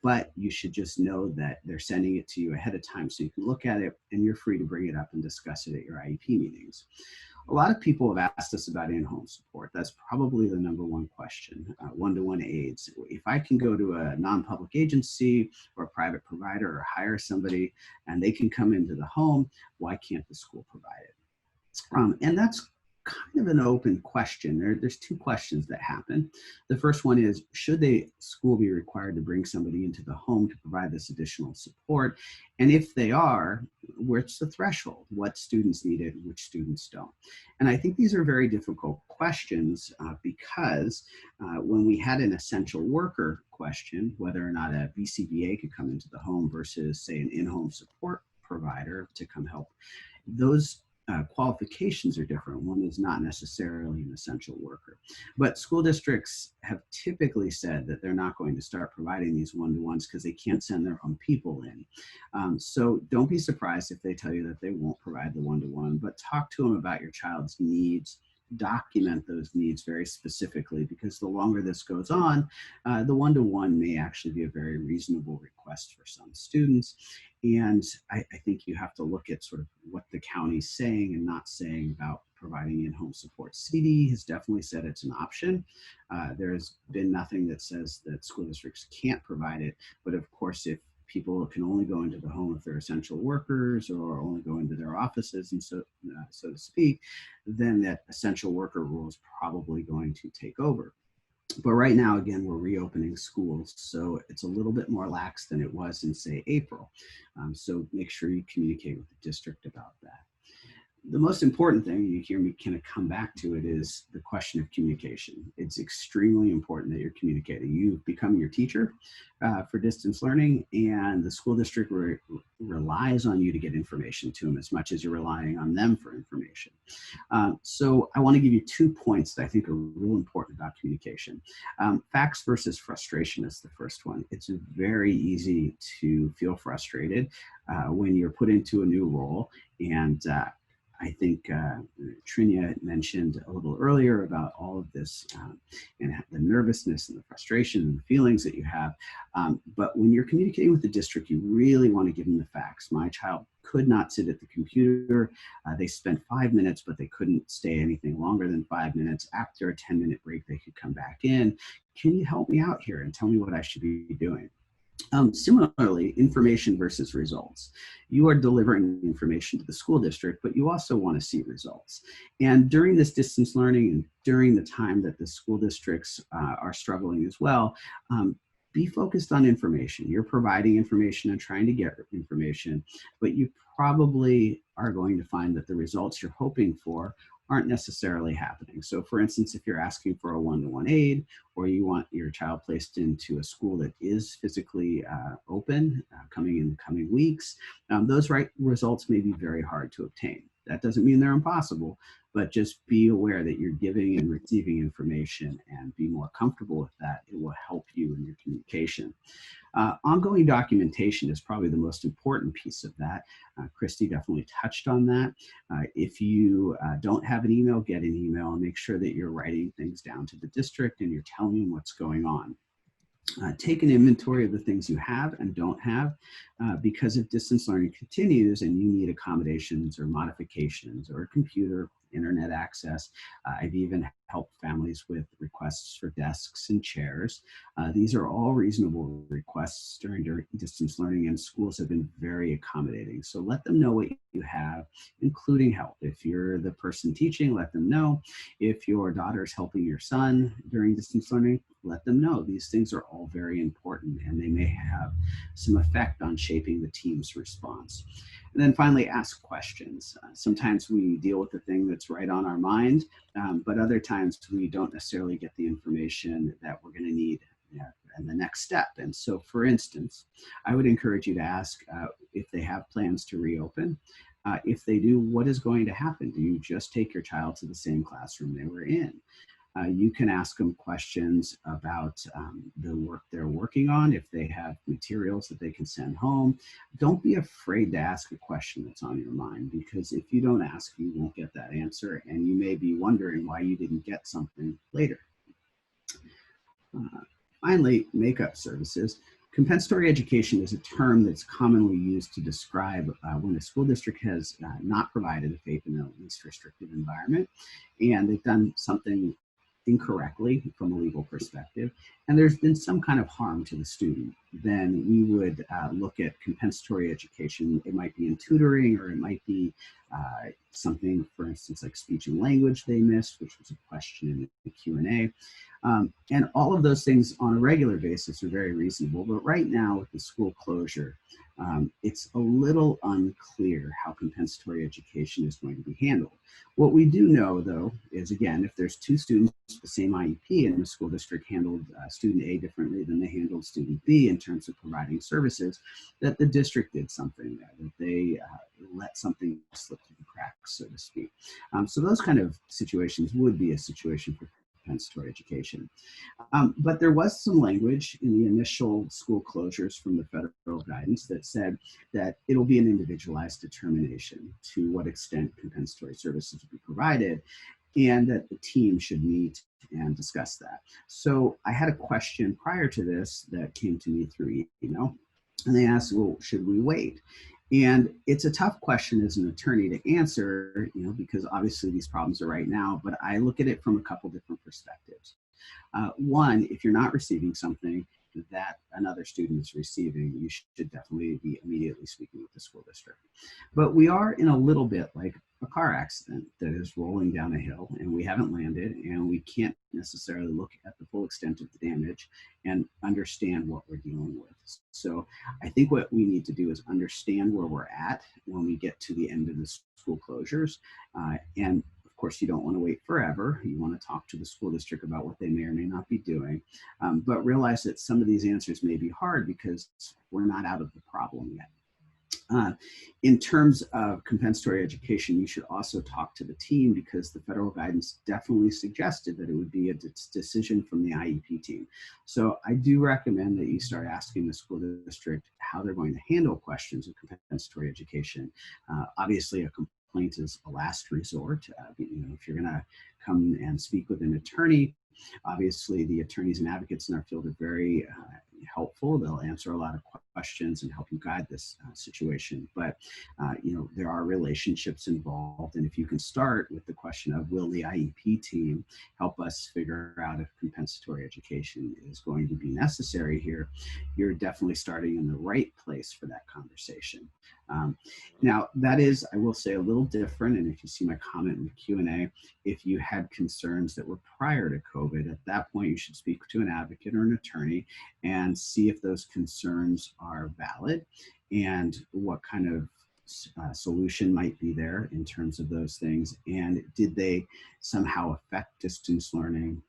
Speaker 4: but you should just know that they're sending it to you ahead of time so you can look at it, and you're free to bring it up and discuss it at your IEP meetings. A lot of people have asked us about in-home support. That's probably the number one question, one-to-one aids. If I can go to a non-public agency or a private provider or hire somebody and they can come into the home, why can't the school provide it? And that's kind of an open question. There's two questions that happen. The first one is, should the school be required to bring somebody into the home to provide this additional support? And if they are, where's the threshold? What students need it and which students don't? And I think these are very difficult questions because when we had an essential worker question, whether or not a VCBA could come into the home versus, say, an in-home support provider to come help, those qualifications are different. One is not necessarily an essential worker. But school districts have typically said that they're not going to start providing these one-to-ones because they can't send their own people in. So don't be surprised if they tell you that they won't provide the one-to-one, but talk to them about your child's needs. Document those needs very specifically, because the longer this goes on, the one-to-one may actually be a very reasonable request for some students. And I think you have to look at sort of what the county's saying and not saying about providing in-home support. CD has definitely said it's an option. There's been nothing that says that school districts can't provide it, but of course, if people can only go into the home if they're essential workers or only go into their offices, and so to speak, then that essential worker rule is probably going to take over. But right now, again, we're reopening schools, so it's a little bit more lax than it was in, say, April. So make sure you communicate with the district about that. The most important thing, you hear me kind of come back to it, is the question of communication. It's extremely important that you're communicating. You've become your teacher for distance learning, and the school district relies on you to get information to them as much as you're relying on them for information. So I want to give you 2 points that I think are real important about communication. Facts versus frustration is the first one. It's very easy to feel frustrated when you're put into a new role, and I think Trinia mentioned a little earlier about all of this and the nervousness and the frustration and the feelings that you have. But when you're communicating with the district, you really want to give them the facts. My child could not sit at the computer. They spent 5 minutes, but they couldn't stay anything longer than 5 minutes. After a 10-minute break, they could come back in. Can you help me out here and tell me what I should be doing? Similarly, information versus results. You are delivering information to the school district, but you also want to see results. And during this distance learning and during the time that the school districts are struggling as well, be focused on information. You're providing information and trying to get information, but you probably are going to find that the results you're hoping for aren't necessarily happening. So for instance, if you're asking for a one-to-one aid, or you want your child placed into a school that is physically open coming in the coming weeks, those results may be very hard to obtain. That doesn't mean they're impossible, but just be aware that you're giving and receiving information and be more comfortable with that. It will help you in your communication. Ongoing documentation is probably the most important piece of that. Christy definitely touched on that. If you don't have an email, get an email and make sure that you're writing things down to the district and you're telling them what's going on. Take an inventory of the things you have and don't have, because if distance learning continues and you need accommodations or modifications or a computer internet access. I've even helped families with requests for desks and chairs. These are all reasonable requests during distance learning, and schools have been very accommodating. So let them know what you have, including help. If you're the person teaching, let them know. If your daughter's helping your son during distance learning, let them know. These things are all very important, and they may have some effect on shaping the team's response. And then finally, ask questions. Sometimes we deal with the thing that's right on our mind, but other times we don't necessarily get the information that we're going to need in the next step. And so, for instance, I would encourage you to ask if they have plans to reopen. If they do, what is going to happen? Do you just take your child to the same classroom they were in? You can ask them questions about the work they're working on, if they have materials that they can send home. Don't be afraid to ask a question that's on your mind, because if you don't ask, you won't get that answer, and you may be wondering why you didn't get something later. Finally, makeup services. Compensatory education is a term that's commonly used to describe when a school district has not provided a FAPE in a least restrictive environment, and they've done something incorrectly from a legal perspective, and there's been some kind of harm to the student. Then we would look at compensatory education. It might be in tutoring, or it might be something, for instance, like speech and language they missed, which was a question in the Q&A. And all of those things on a regular basis are very reasonable, but right now with the school closure, it's a little unclear how compensatory education is going to be handled. What we do know, though, is, again, if there's two students with the same IEP and the school district handled student A differently than they handled student B in terms of providing services, that the district did something there, that they let something slip through the cracks, so to speak. So those kind of situations would be a situation for compensatory education. But there was some language in the initial school closures from the federal guidance that said that it'll be an individualized determination to what extent compensatory services will be provided, and that the team should meet and discuss that. So I had a question prior to this that came to me through email, and they asked, well, should we wait? And it's a tough question as an attorney to answer, because obviously these problems are right now, but I look at it from a couple different perspectives. One, if you're not receiving something that another student is receiving, you should definitely be immediately speaking with the school district. But we are in a little bit like a car accident that is rolling down a hill, and we haven't landed, and we can't necessarily look at the full extent of the damage and understand what we're dealing with. So I think what we need to do is understand where we're at when we get to the end of the school closures. And of course, you don't want to wait forever. You want to talk to the school district about what they may or may not be doing, but realize that some of these answers may be hard because we're not out of the problem yet. In terms of compensatory education, you should also talk to the team, because the federal guidance definitely suggested that it would be a decision from the IEP team. So I do recommend that you start asking the school district how they're going to handle questions of compensatory education. Obviously, a complaint is a last resort. If you're going to come and speak with an attorney, obviously the attorneys and advocates in our field are very helpful. They'll answer a lot of questions and help you guide this situation. But there are relationships involved, and if you can start with the question of, will the IEP team help us figure out if compensatory education is going to be necessary here, you're definitely starting in the right place for that conversation. Now, that is, I will say, a little different, and if you see my comment in the Q&A, if you had concerns that were prior to COVID, at that point you should speak to an advocate or an attorney and see if those concerns are valid and what kind of solution might be there in terms of those things, and did they somehow affect distance learning.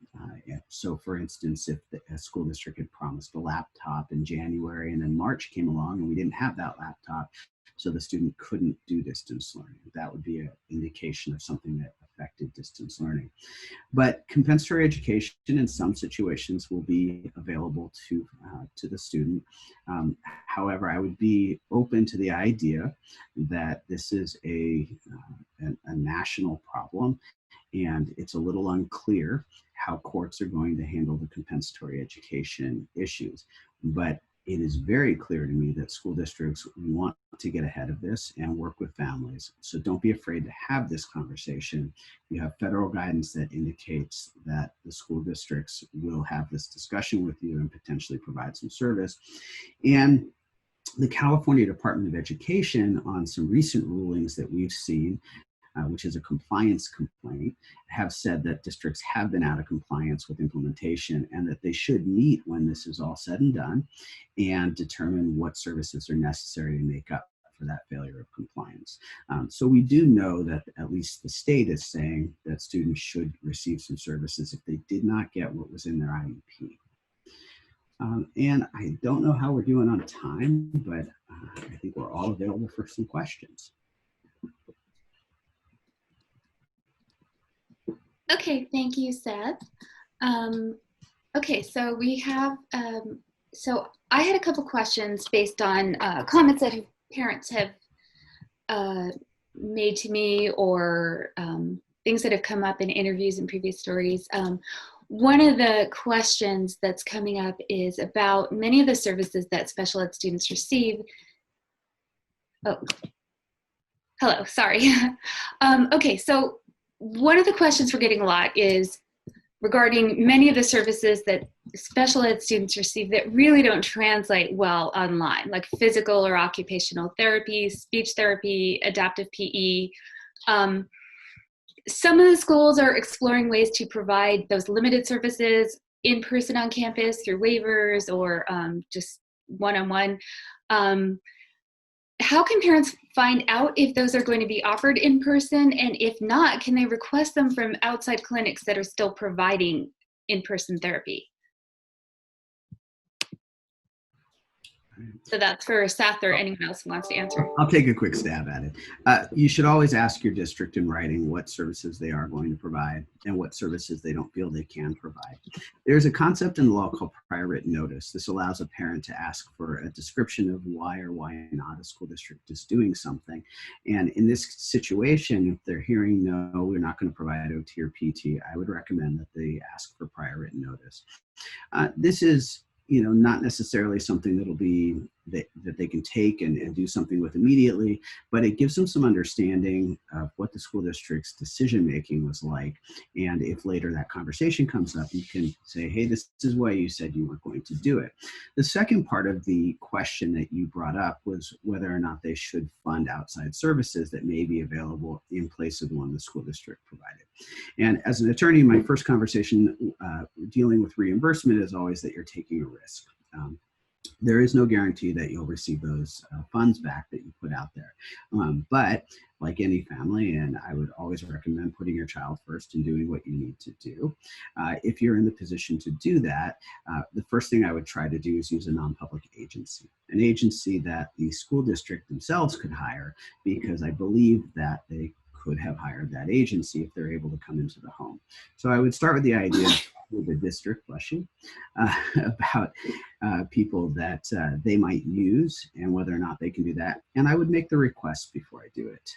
Speaker 4: So for instance, if a school district had promised a laptop in January and then March came along and we didn't have that laptop, so the student couldn't do distance learning, that would be an indication of something that affected distance learning. But compensatory education in some situations will be available to the student. However, I would be open to the idea that this is a national problem, and it's a little unclear how courts are going to handle the compensatory education issues. But it is very clear to me that school districts want to get ahead of this and work with families. So don't be afraid to have this conversation. You have federal guidance that indicates that the school districts will have this discussion with you and potentially provide some service. And the California Department of Education, on some recent rulings that we've seen, which is a compliance complaint, have said that districts have been out of compliance with implementation and that they should meet when this is all said and done and determine what services are necessary to make up for that failure of compliance. So we do know that at least the state is saying that students should receive some services if they did not get what was in their IEP. And I don't know how we're doing on time, but I think we're all available for some questions.
Speaker 1: Okay, thank you, Seth. Okay, so we have, so I had a couple questions based on comments that parents have made to me, or things that have come up in interviews and previous stories. One of the questions that's coming up is about many of the services that special ed students receive. Oh, hello, sorry. Okay, so one of the questions we're getting a lot is regarding many of the services that special ed students receive that really don't translate well online, like physical or occupational therapy, speech therapy, adaptive PE. Some of the schools are exploring ways to provide those limited services in person on campus through waivers or just one-on-one. How can parents find out if those are going to be offered in person? And if not, can they request them from outside clinics that are still providing in-person therapy? So that's for Seth or anyone else who wants to answer.
Speaker 4: I'll take a quick stab at it. You should always ask your district in writing what services they are going to provide and what services they don't feel they can provide. There's a concept in the law called prior written notice. This allows a parent to ask for a description of why or why not a school district is doing something. And in this situation, if they're hearing, no, we're not going to provide OT or PT, I would recommend that they ask for prior written notice. This is not necessarily something that'll be that they can take and do something with immediately, but it gives them some understanding of what the school district's decision making was like. And if later that conversation comes up, you can say, hey, this is why you said you weren't going to do it. The second part of the question that you brought up was whether or not they should fund outside services that may be available in place of the one the school district provided. And as an attorney, my first conversation dealing with reimbursement is always that you're taking a risk. There is no guarantee that you'll receive those funds back that you put out there. But like any family, and I would always recommend putting your child first and doing what you need to do. If you're in the position to do that, the first thing I would try to do is use a non-public agency, an agency that the school district themselves could hire, because I believe that they could have hired that agency if they're able to come into the home. So I would start with the idea with the district, bless you, about people that they might use and whether or not they can do that. And I would make the request before I do it.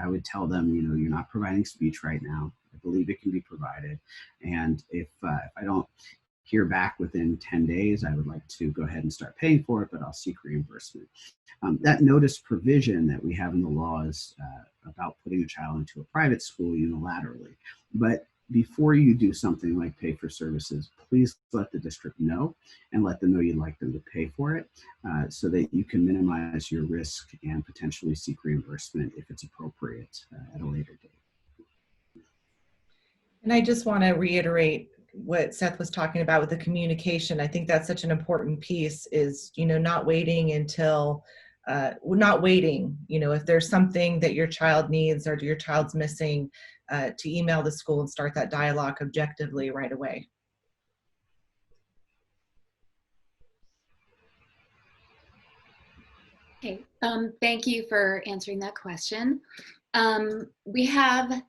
Speaker 4: I would tell them, you're not providing speech right now. I believe it can be provided. And if I don't hear back within 10 days, I would like to go ahead and start paying for it, but I'll seek reimbursement. That notice provision that we have in the law is about putting a child into a private school unilaterally. But before you do something like pay for services, please let the district know and let them know you'd like them to pay for it so that you can minimize your risk and potentially seek reimbursement if it's appropriate at a later date.
Speaker 3: And I just want to reiterate what Seth was talking about with the communication. I think that's such an important piece is, not waiting until, if there's something that your child needs or your child's missing, to email the school and start that dialogue objectively right away.
Speaker 1: Okay, thank you for answering that question. We have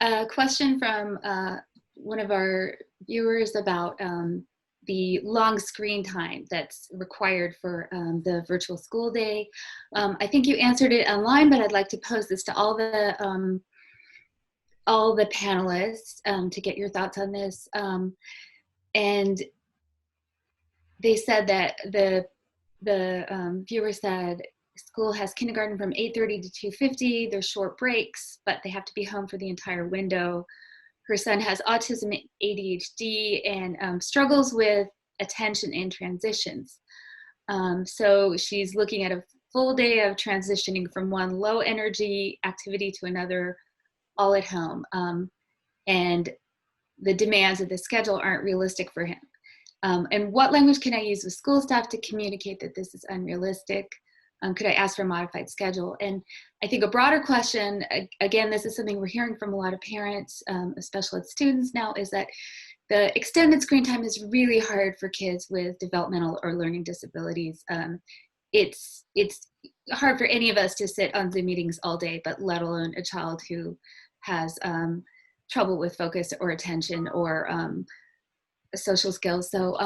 Speaker 1: a question from one of our viewers about the long screen time that's required for the virtual school day. I think you answered it online, but I'd like to pose this to all the panelists to get your thoughts on this. And they said that the viewer said school has kindergarten from 8:30 to 2:50. There's short breaks, but they have to be home for the entire window. Her son has autism, ADHD, and struggles with attention and transitions. So she's looking at a full day of transitioning from one low energy activity to another, all at home. And the demands of the schedule aren't realistic for him. And what language can I use with school staff to communicate that this is unrealistic? Could I ask for a modified schedule? And I think a broader question, again, this is something we're hearing from a lot of parents, special ed students now, is that the extended screen time is really hard for kids with developmental or learning disabilities. It's hard for any of us to sit on Zoom meetings all day, but let alone a child who has trouble with focus or attention or social skills. So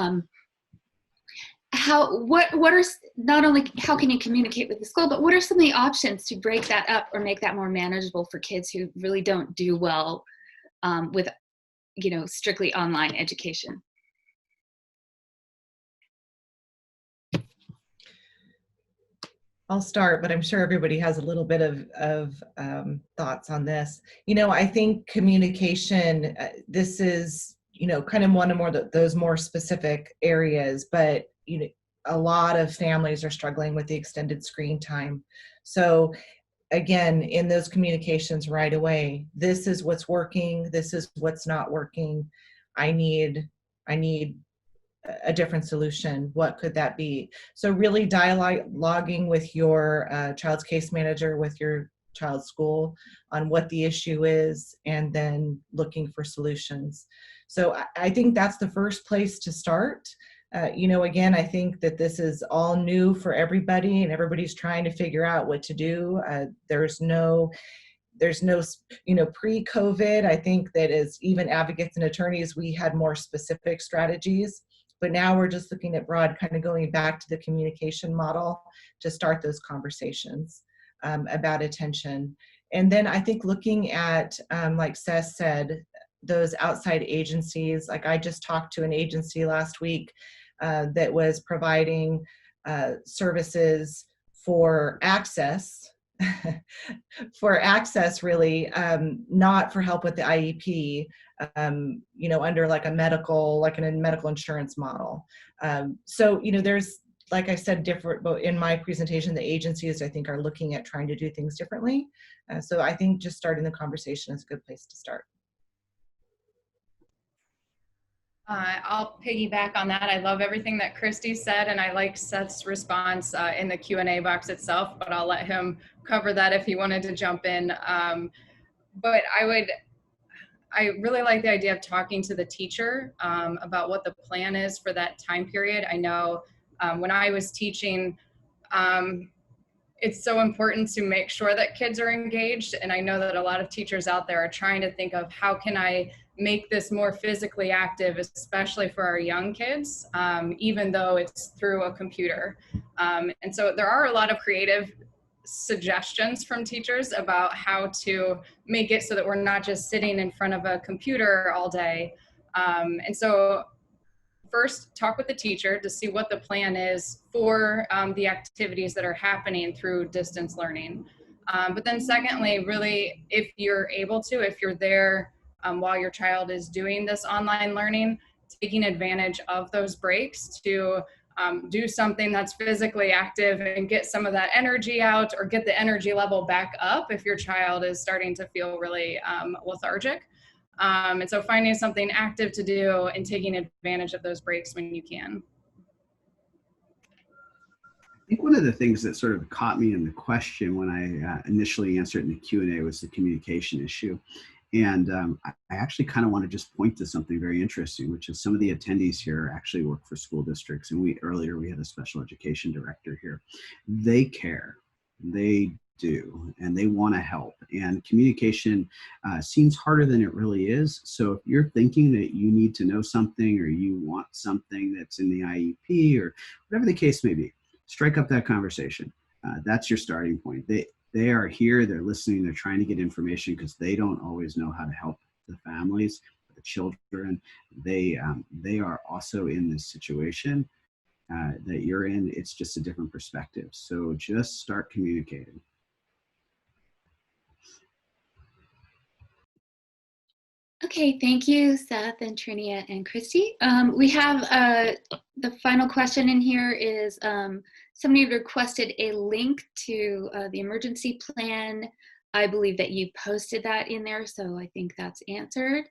Speaker 1: what are, not only how can you communicate with the school, but what are some of the options to break that up or make that more manageable for kids who really don't do well with, strictly online education?
Speaker 3: I'll start, but I'm sure everybody has a little bit of thoughts on this. I think communication, this is, kind of one of those more specific areas, but, a lot of families are struggling with the extended screen time. So again, in those communications right away, this is what's working, this is what's not working. I need a different solution. What could that be? So really dialoguing with your child's case manager, with your child's school on what the issue is, and then looking for solutions. So I think that's the first place to start. Again, I think that this is all new for everybody, and everybody's trying to figure out what to do. There's no pre-COVID, I think that as even advocates and attorneys, we had more specific strategies. But now we're just looking at broad, kind of going back to the communication model to start those conversations about attention. And then I think looking at, like Seth said, those outside agencies. Like I just talked to an agency last week that was providing services for access, really, not for help with the IEP, under like a medical insurance model. So, there's, like I said, different, but in my presentation, the agencies I think are looking at trying to do things differently. So I think just starting the conversation is a good place to start.
Speaker 2: I'll piggyback on that. I love everything that Christy said, and I like Seth's response in the Q&A box itself, but I'll let him cover that if he wanted to jump in. But I really like the idea of talking to the teacher about what the plan is for that time period. I know when I was teaching, it's so important to make sure that kids are engaged. And I know that a lot of teachers out there are trying to think of how can I make this more physically active, especially for our young kids, even though it's through a computer. And so there are a lot of creative suggestions from teachers about how to make it so that we're not just sitting in front of a computer all day. And so first, talk with the teacher to see what the plan is for the activities that are happening through distance learning. But then secondly, really, if you're able to, if you're there while your child is doing this online learning, taking advantage of those breaks to do something that's physically active and get some of that energy out, or get the energy level back up if your child is starting to feel really lethargic. And so finding something active to do and taking advantage of those breaks when you can.
Speaker 4: I think one of the things that sort of caught me in the question when I initially answered in the Q&A was the communication issue. And I actually kind of want to just point to something very interesting, which is some of the attendees here actually work for school districts. And earlier we had a special education director here. They care. They do, and they want to help. And communication seems harder than it really is. So if you're thinking that you need to know something, or you want something that's in the IEP, or whatever the case may be, strike up that conversation. That's your starting point. They are here, they're listening, they're trying to get information because they don't always know how to help the families, the children. They are also in this situation. that you're in. It's just a different perspective. So just start communicating.
Speaker 1: Okay, thank you, Seth and Trinia and Christy. We have the final question in here is somebody requested a link to the emergency plan. I believe that you posted that in there, so I think that's answered.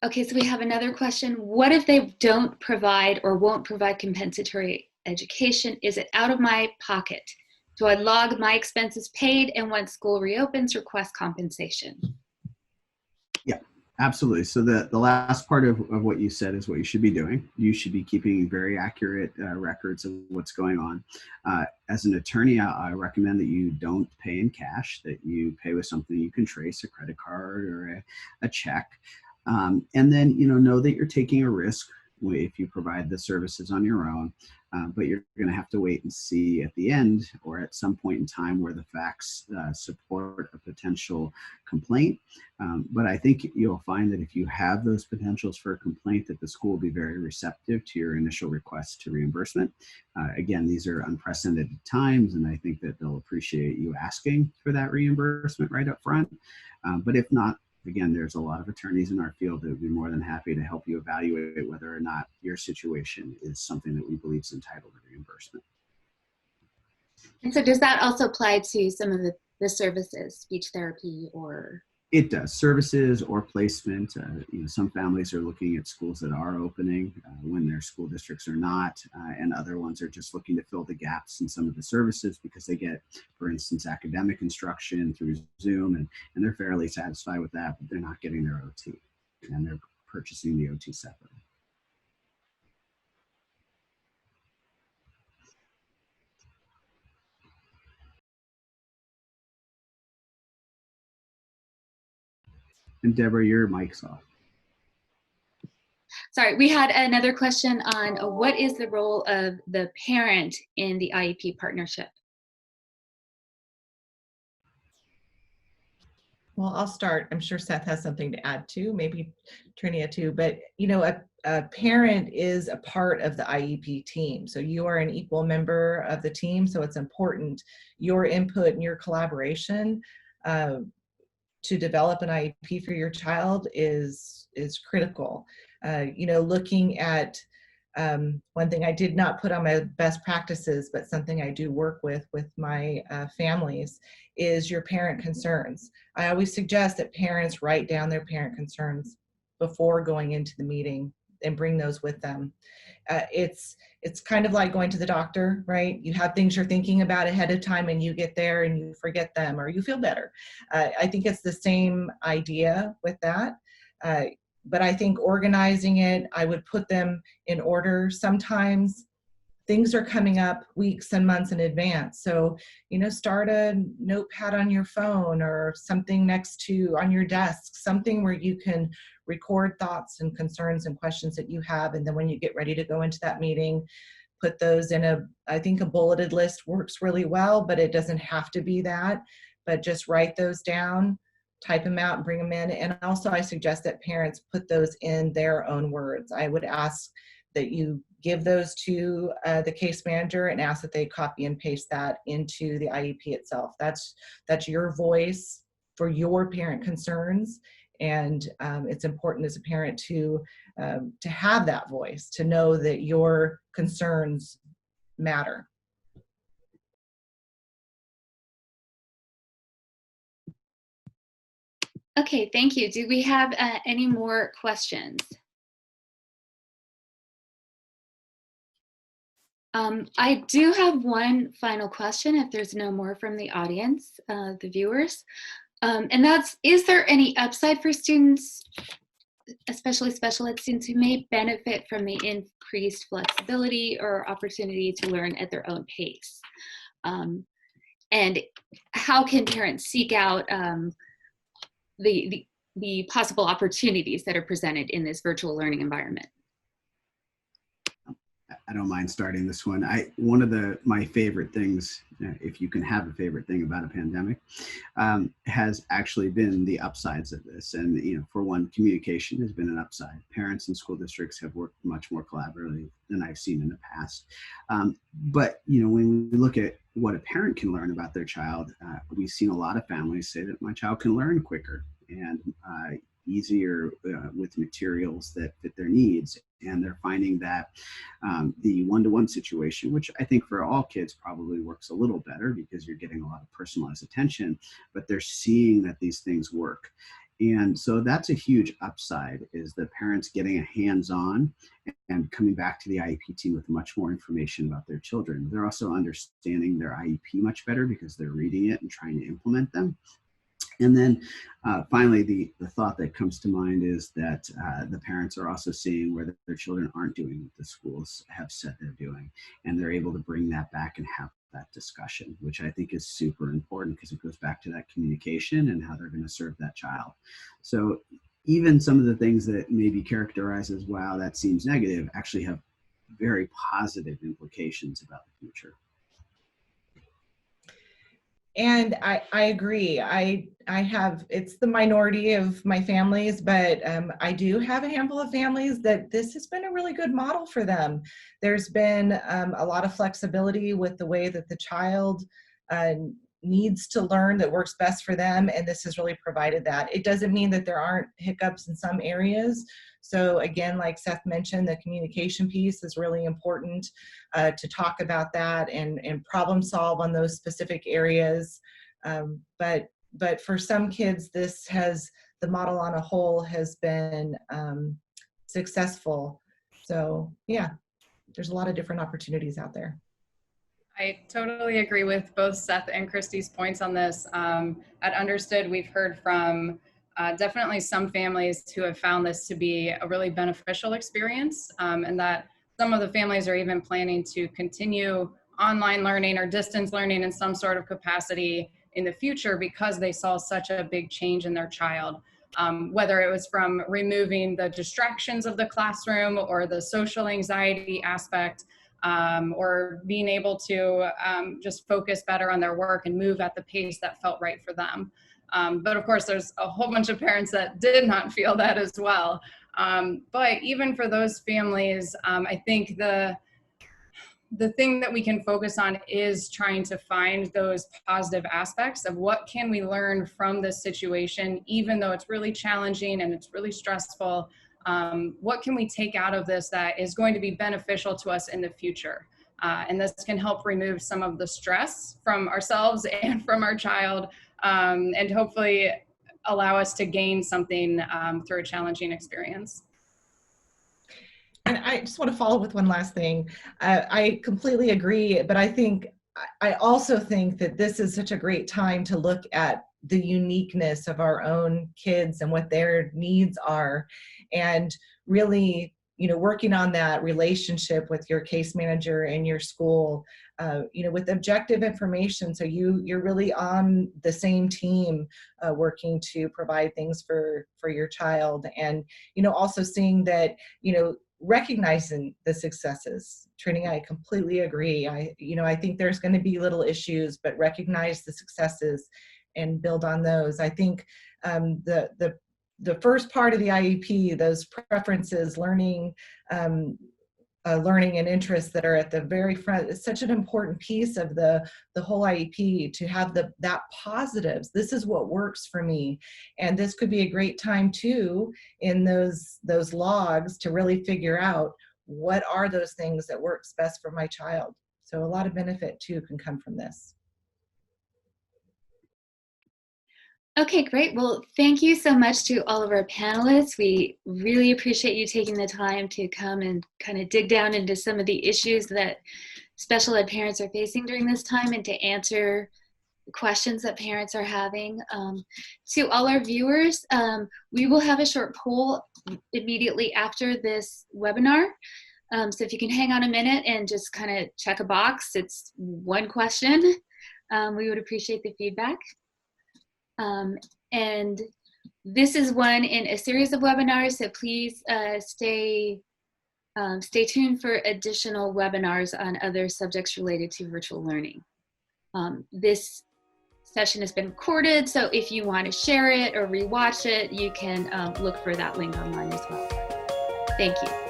Speaker 1: Okay, so we have another question. What if they don't provide or won't provide compensatory education? Is it out of my pocket? Do I log my expenses paid and when school reopens, request compensation?
Speaker 4: Yeah, absolutely. So the last part of what you said is what you should be doing. You should be keeping very accurate records of what's going on. As an attorney, I recommend that you don't pay in cash, that you pay with something you can trace, a credit card or a check. And then, know that you're taking a risk if you provide the services on your own, but you're going to have to wait and see at the end or at some point in time where the facts support a potential complaint. But I think you'll find that if you have those potentials for a complaint, that the school will be very receptive to your initial request to reimbursement. Again, these are unprecedented times, and I think that they'll appreciate you asking for that reimbursement right up front. But if not, again, there's a lot of attorneys in our field that would be more than happy to help you evaluate whether or not your situation is something that we believe is entitled to reimbursement.
Speaker 1: And so does that also apply to some of the services, speech therapy or?
Speaker 4: It does. Services or placement. Some families are looking at schools that are opening when their school districts are not, and other ones are just looking to fill the gaps in some of the services because they get, for instance, academic instruction through Zoom, and they're fairly satisfied with that, but they're not getting their OT, and they're purchasing the OT separately. And Deborah, your mic's off.
Speaker 1: Sorry, we had another question on what is the role of the parent in the IEP partnership?
Speaker 3: Well, I'll start. I'm sure Seth has something to add too, maybe Trinia too, but a parent is a part of the IEP team. So you are an equal member of the team. So it's important, your input and your collaboration to develop an IEP for your child is critical. Looking at one thing I did not put on my best practices, but something I do work with my families is your parent concerns. I always suggest that parents write down their parent concerns before going into the meeting and bring those with them. It's kind of like going to the doctor, right? You have things you're thinking about ahead of time and you get there and you forget them or you feel better. I think it's the same idea with that. But I think organizing it, I would put them in order. Sometimes things are coming up weeks and months in advance. So, start a notepad on your phone or something on your desk, something where you can record thoughts and concerns and questions that you have. And then when you get ready to go into that meeting, put those in I think a bulleted list works really well, but it doesn't have to be that, but just write those down, type them out and bring them in. And also I suggest that parents put those in their own words. I would ask that you give those to the case manager and ask that they copy and paste that into the IEP itself. That's your voice for your parent concerns. And it's important as a parent to have that voice, to know that your concerns matter.
Speaker 1: Okay, thank you. Do we have any more questions? I do have one final question if there's no more from the audience, the viewers. And that's, is there any upside for students, especially special ed students who may benefit from the increased flexibility or opportunity to learn at their own pace? And how can parents seek out the possible opportunities that are presented in this virtual learning environment?
Speaker 4: I don't mind starting this one. One of my favorite things, if you can have a favorite thing about a pandemic, has actually been the upsides of this. And for one, communication has been an upside. Parents and school districts have worked much more collaboratively than I've seen in the past. But when we look at what a parent can learn about their child, we've seen a lot of families say that my child can learn quicker and easier with materials that fit their needs. And they're finding that the one-to-one situation, which I think for all kids probably works a little better because you're getting a lot of personalized attention, but they're seeing that these things work. And so that's a huge upside, is the parents getting a hands-on and coming back to the IEP team with much more information about their children. They're also understanding their IEP much better because they're reading it and trying to implement them. And then finally, the thought that comes to mind is that the parents are also seeing where their children aren't doing what the schools have said they're doing, and they're able to bring that back and have that discussion, which I think is super important because it goes back to that communication and how they're going to serve that child. So even some of the things that may be characterized as, wow, that seems negative, actually have very positive implications about the future.
Speaker 3: And I agree. I have, it's the minority of my families, but I do have a handful of families that this has been a really good model for them. There's been a lot of flexibility with the way that the child needs to learn that works best for them, and this has really provided that. It doesn't mean that there aren't hiccups in some areas. So again, like Seth mentioned, the communication piece is really important to talk about that and problem solve on those specific areas. But for some kids, the model on a whole has been successful. So yeah, there's a lot of different opportunities out there.
Speaker 2: I totally agree with both Seth and Christy's points on this. At Understood, we've heard from definitely some families who have found this to be a really beneficial experience, and that some of the families are even planning to continue online learning or distance learning in some sort of capacity in the future because they saw such a big change in their child. Whether it was from removing the distractions of the classroom or the social anxiety aspect, or being able to just focus better on their work and move at the pace that felt right for them. But of course, there's a whole bunch of parents that did not feel that as well. But even for those families, I think the thing that we can focus on is trying to find those positive aspects of what can we learn from this situation, even though it's really challenging and it's really stressful. What can we take out of this that is going to be beneficial to us in the future? And this can help remove some of the stress from ourselves and from our child, and hopefully allow us to gain something through a challenging experience.
Speaker 3: And I just want to follow with one last thing. I completely agree, but I also think that this is such a great time to look at the uniqueness of our own kids and what their needs are, and really, working on that relationship with your case manager and your school, with objective information. So you're really on the same team, working to provide things for your child, and also seeing that recognizing the successes. Trini, I completely agree. I think there's going to be little issues, but recognize the successes and build on those. I think the first part of the IEP, those preferences, learning and interests that are at the very front, is such an important piece of the whole IEP, to have that positives. This is what works for me. And this could be a great time too, in those logs, to really figure out what are those things that works best for my child. So a lot of benefit too can come from this.
Speaker 1: Okay, great. Well, thank you so much to all of our panelists. We really appreciate you taking the time to come and kind of dig down into some of the issues that special ed parents are facing during this time, and to answer the questions that parents are having. To all our viewers, we will have a short poll immediately after this webinar. So if you can hang on a minute and just kind of check a box, it's one question. We would appreciate the feedback. And this is one in a series of webinars, so please stay Stay tuned for additional webinars on other subjects related to virtual learning. This session has been recorded, so if you want to share it or rewatch it, you can look for that link online as well. Thank you.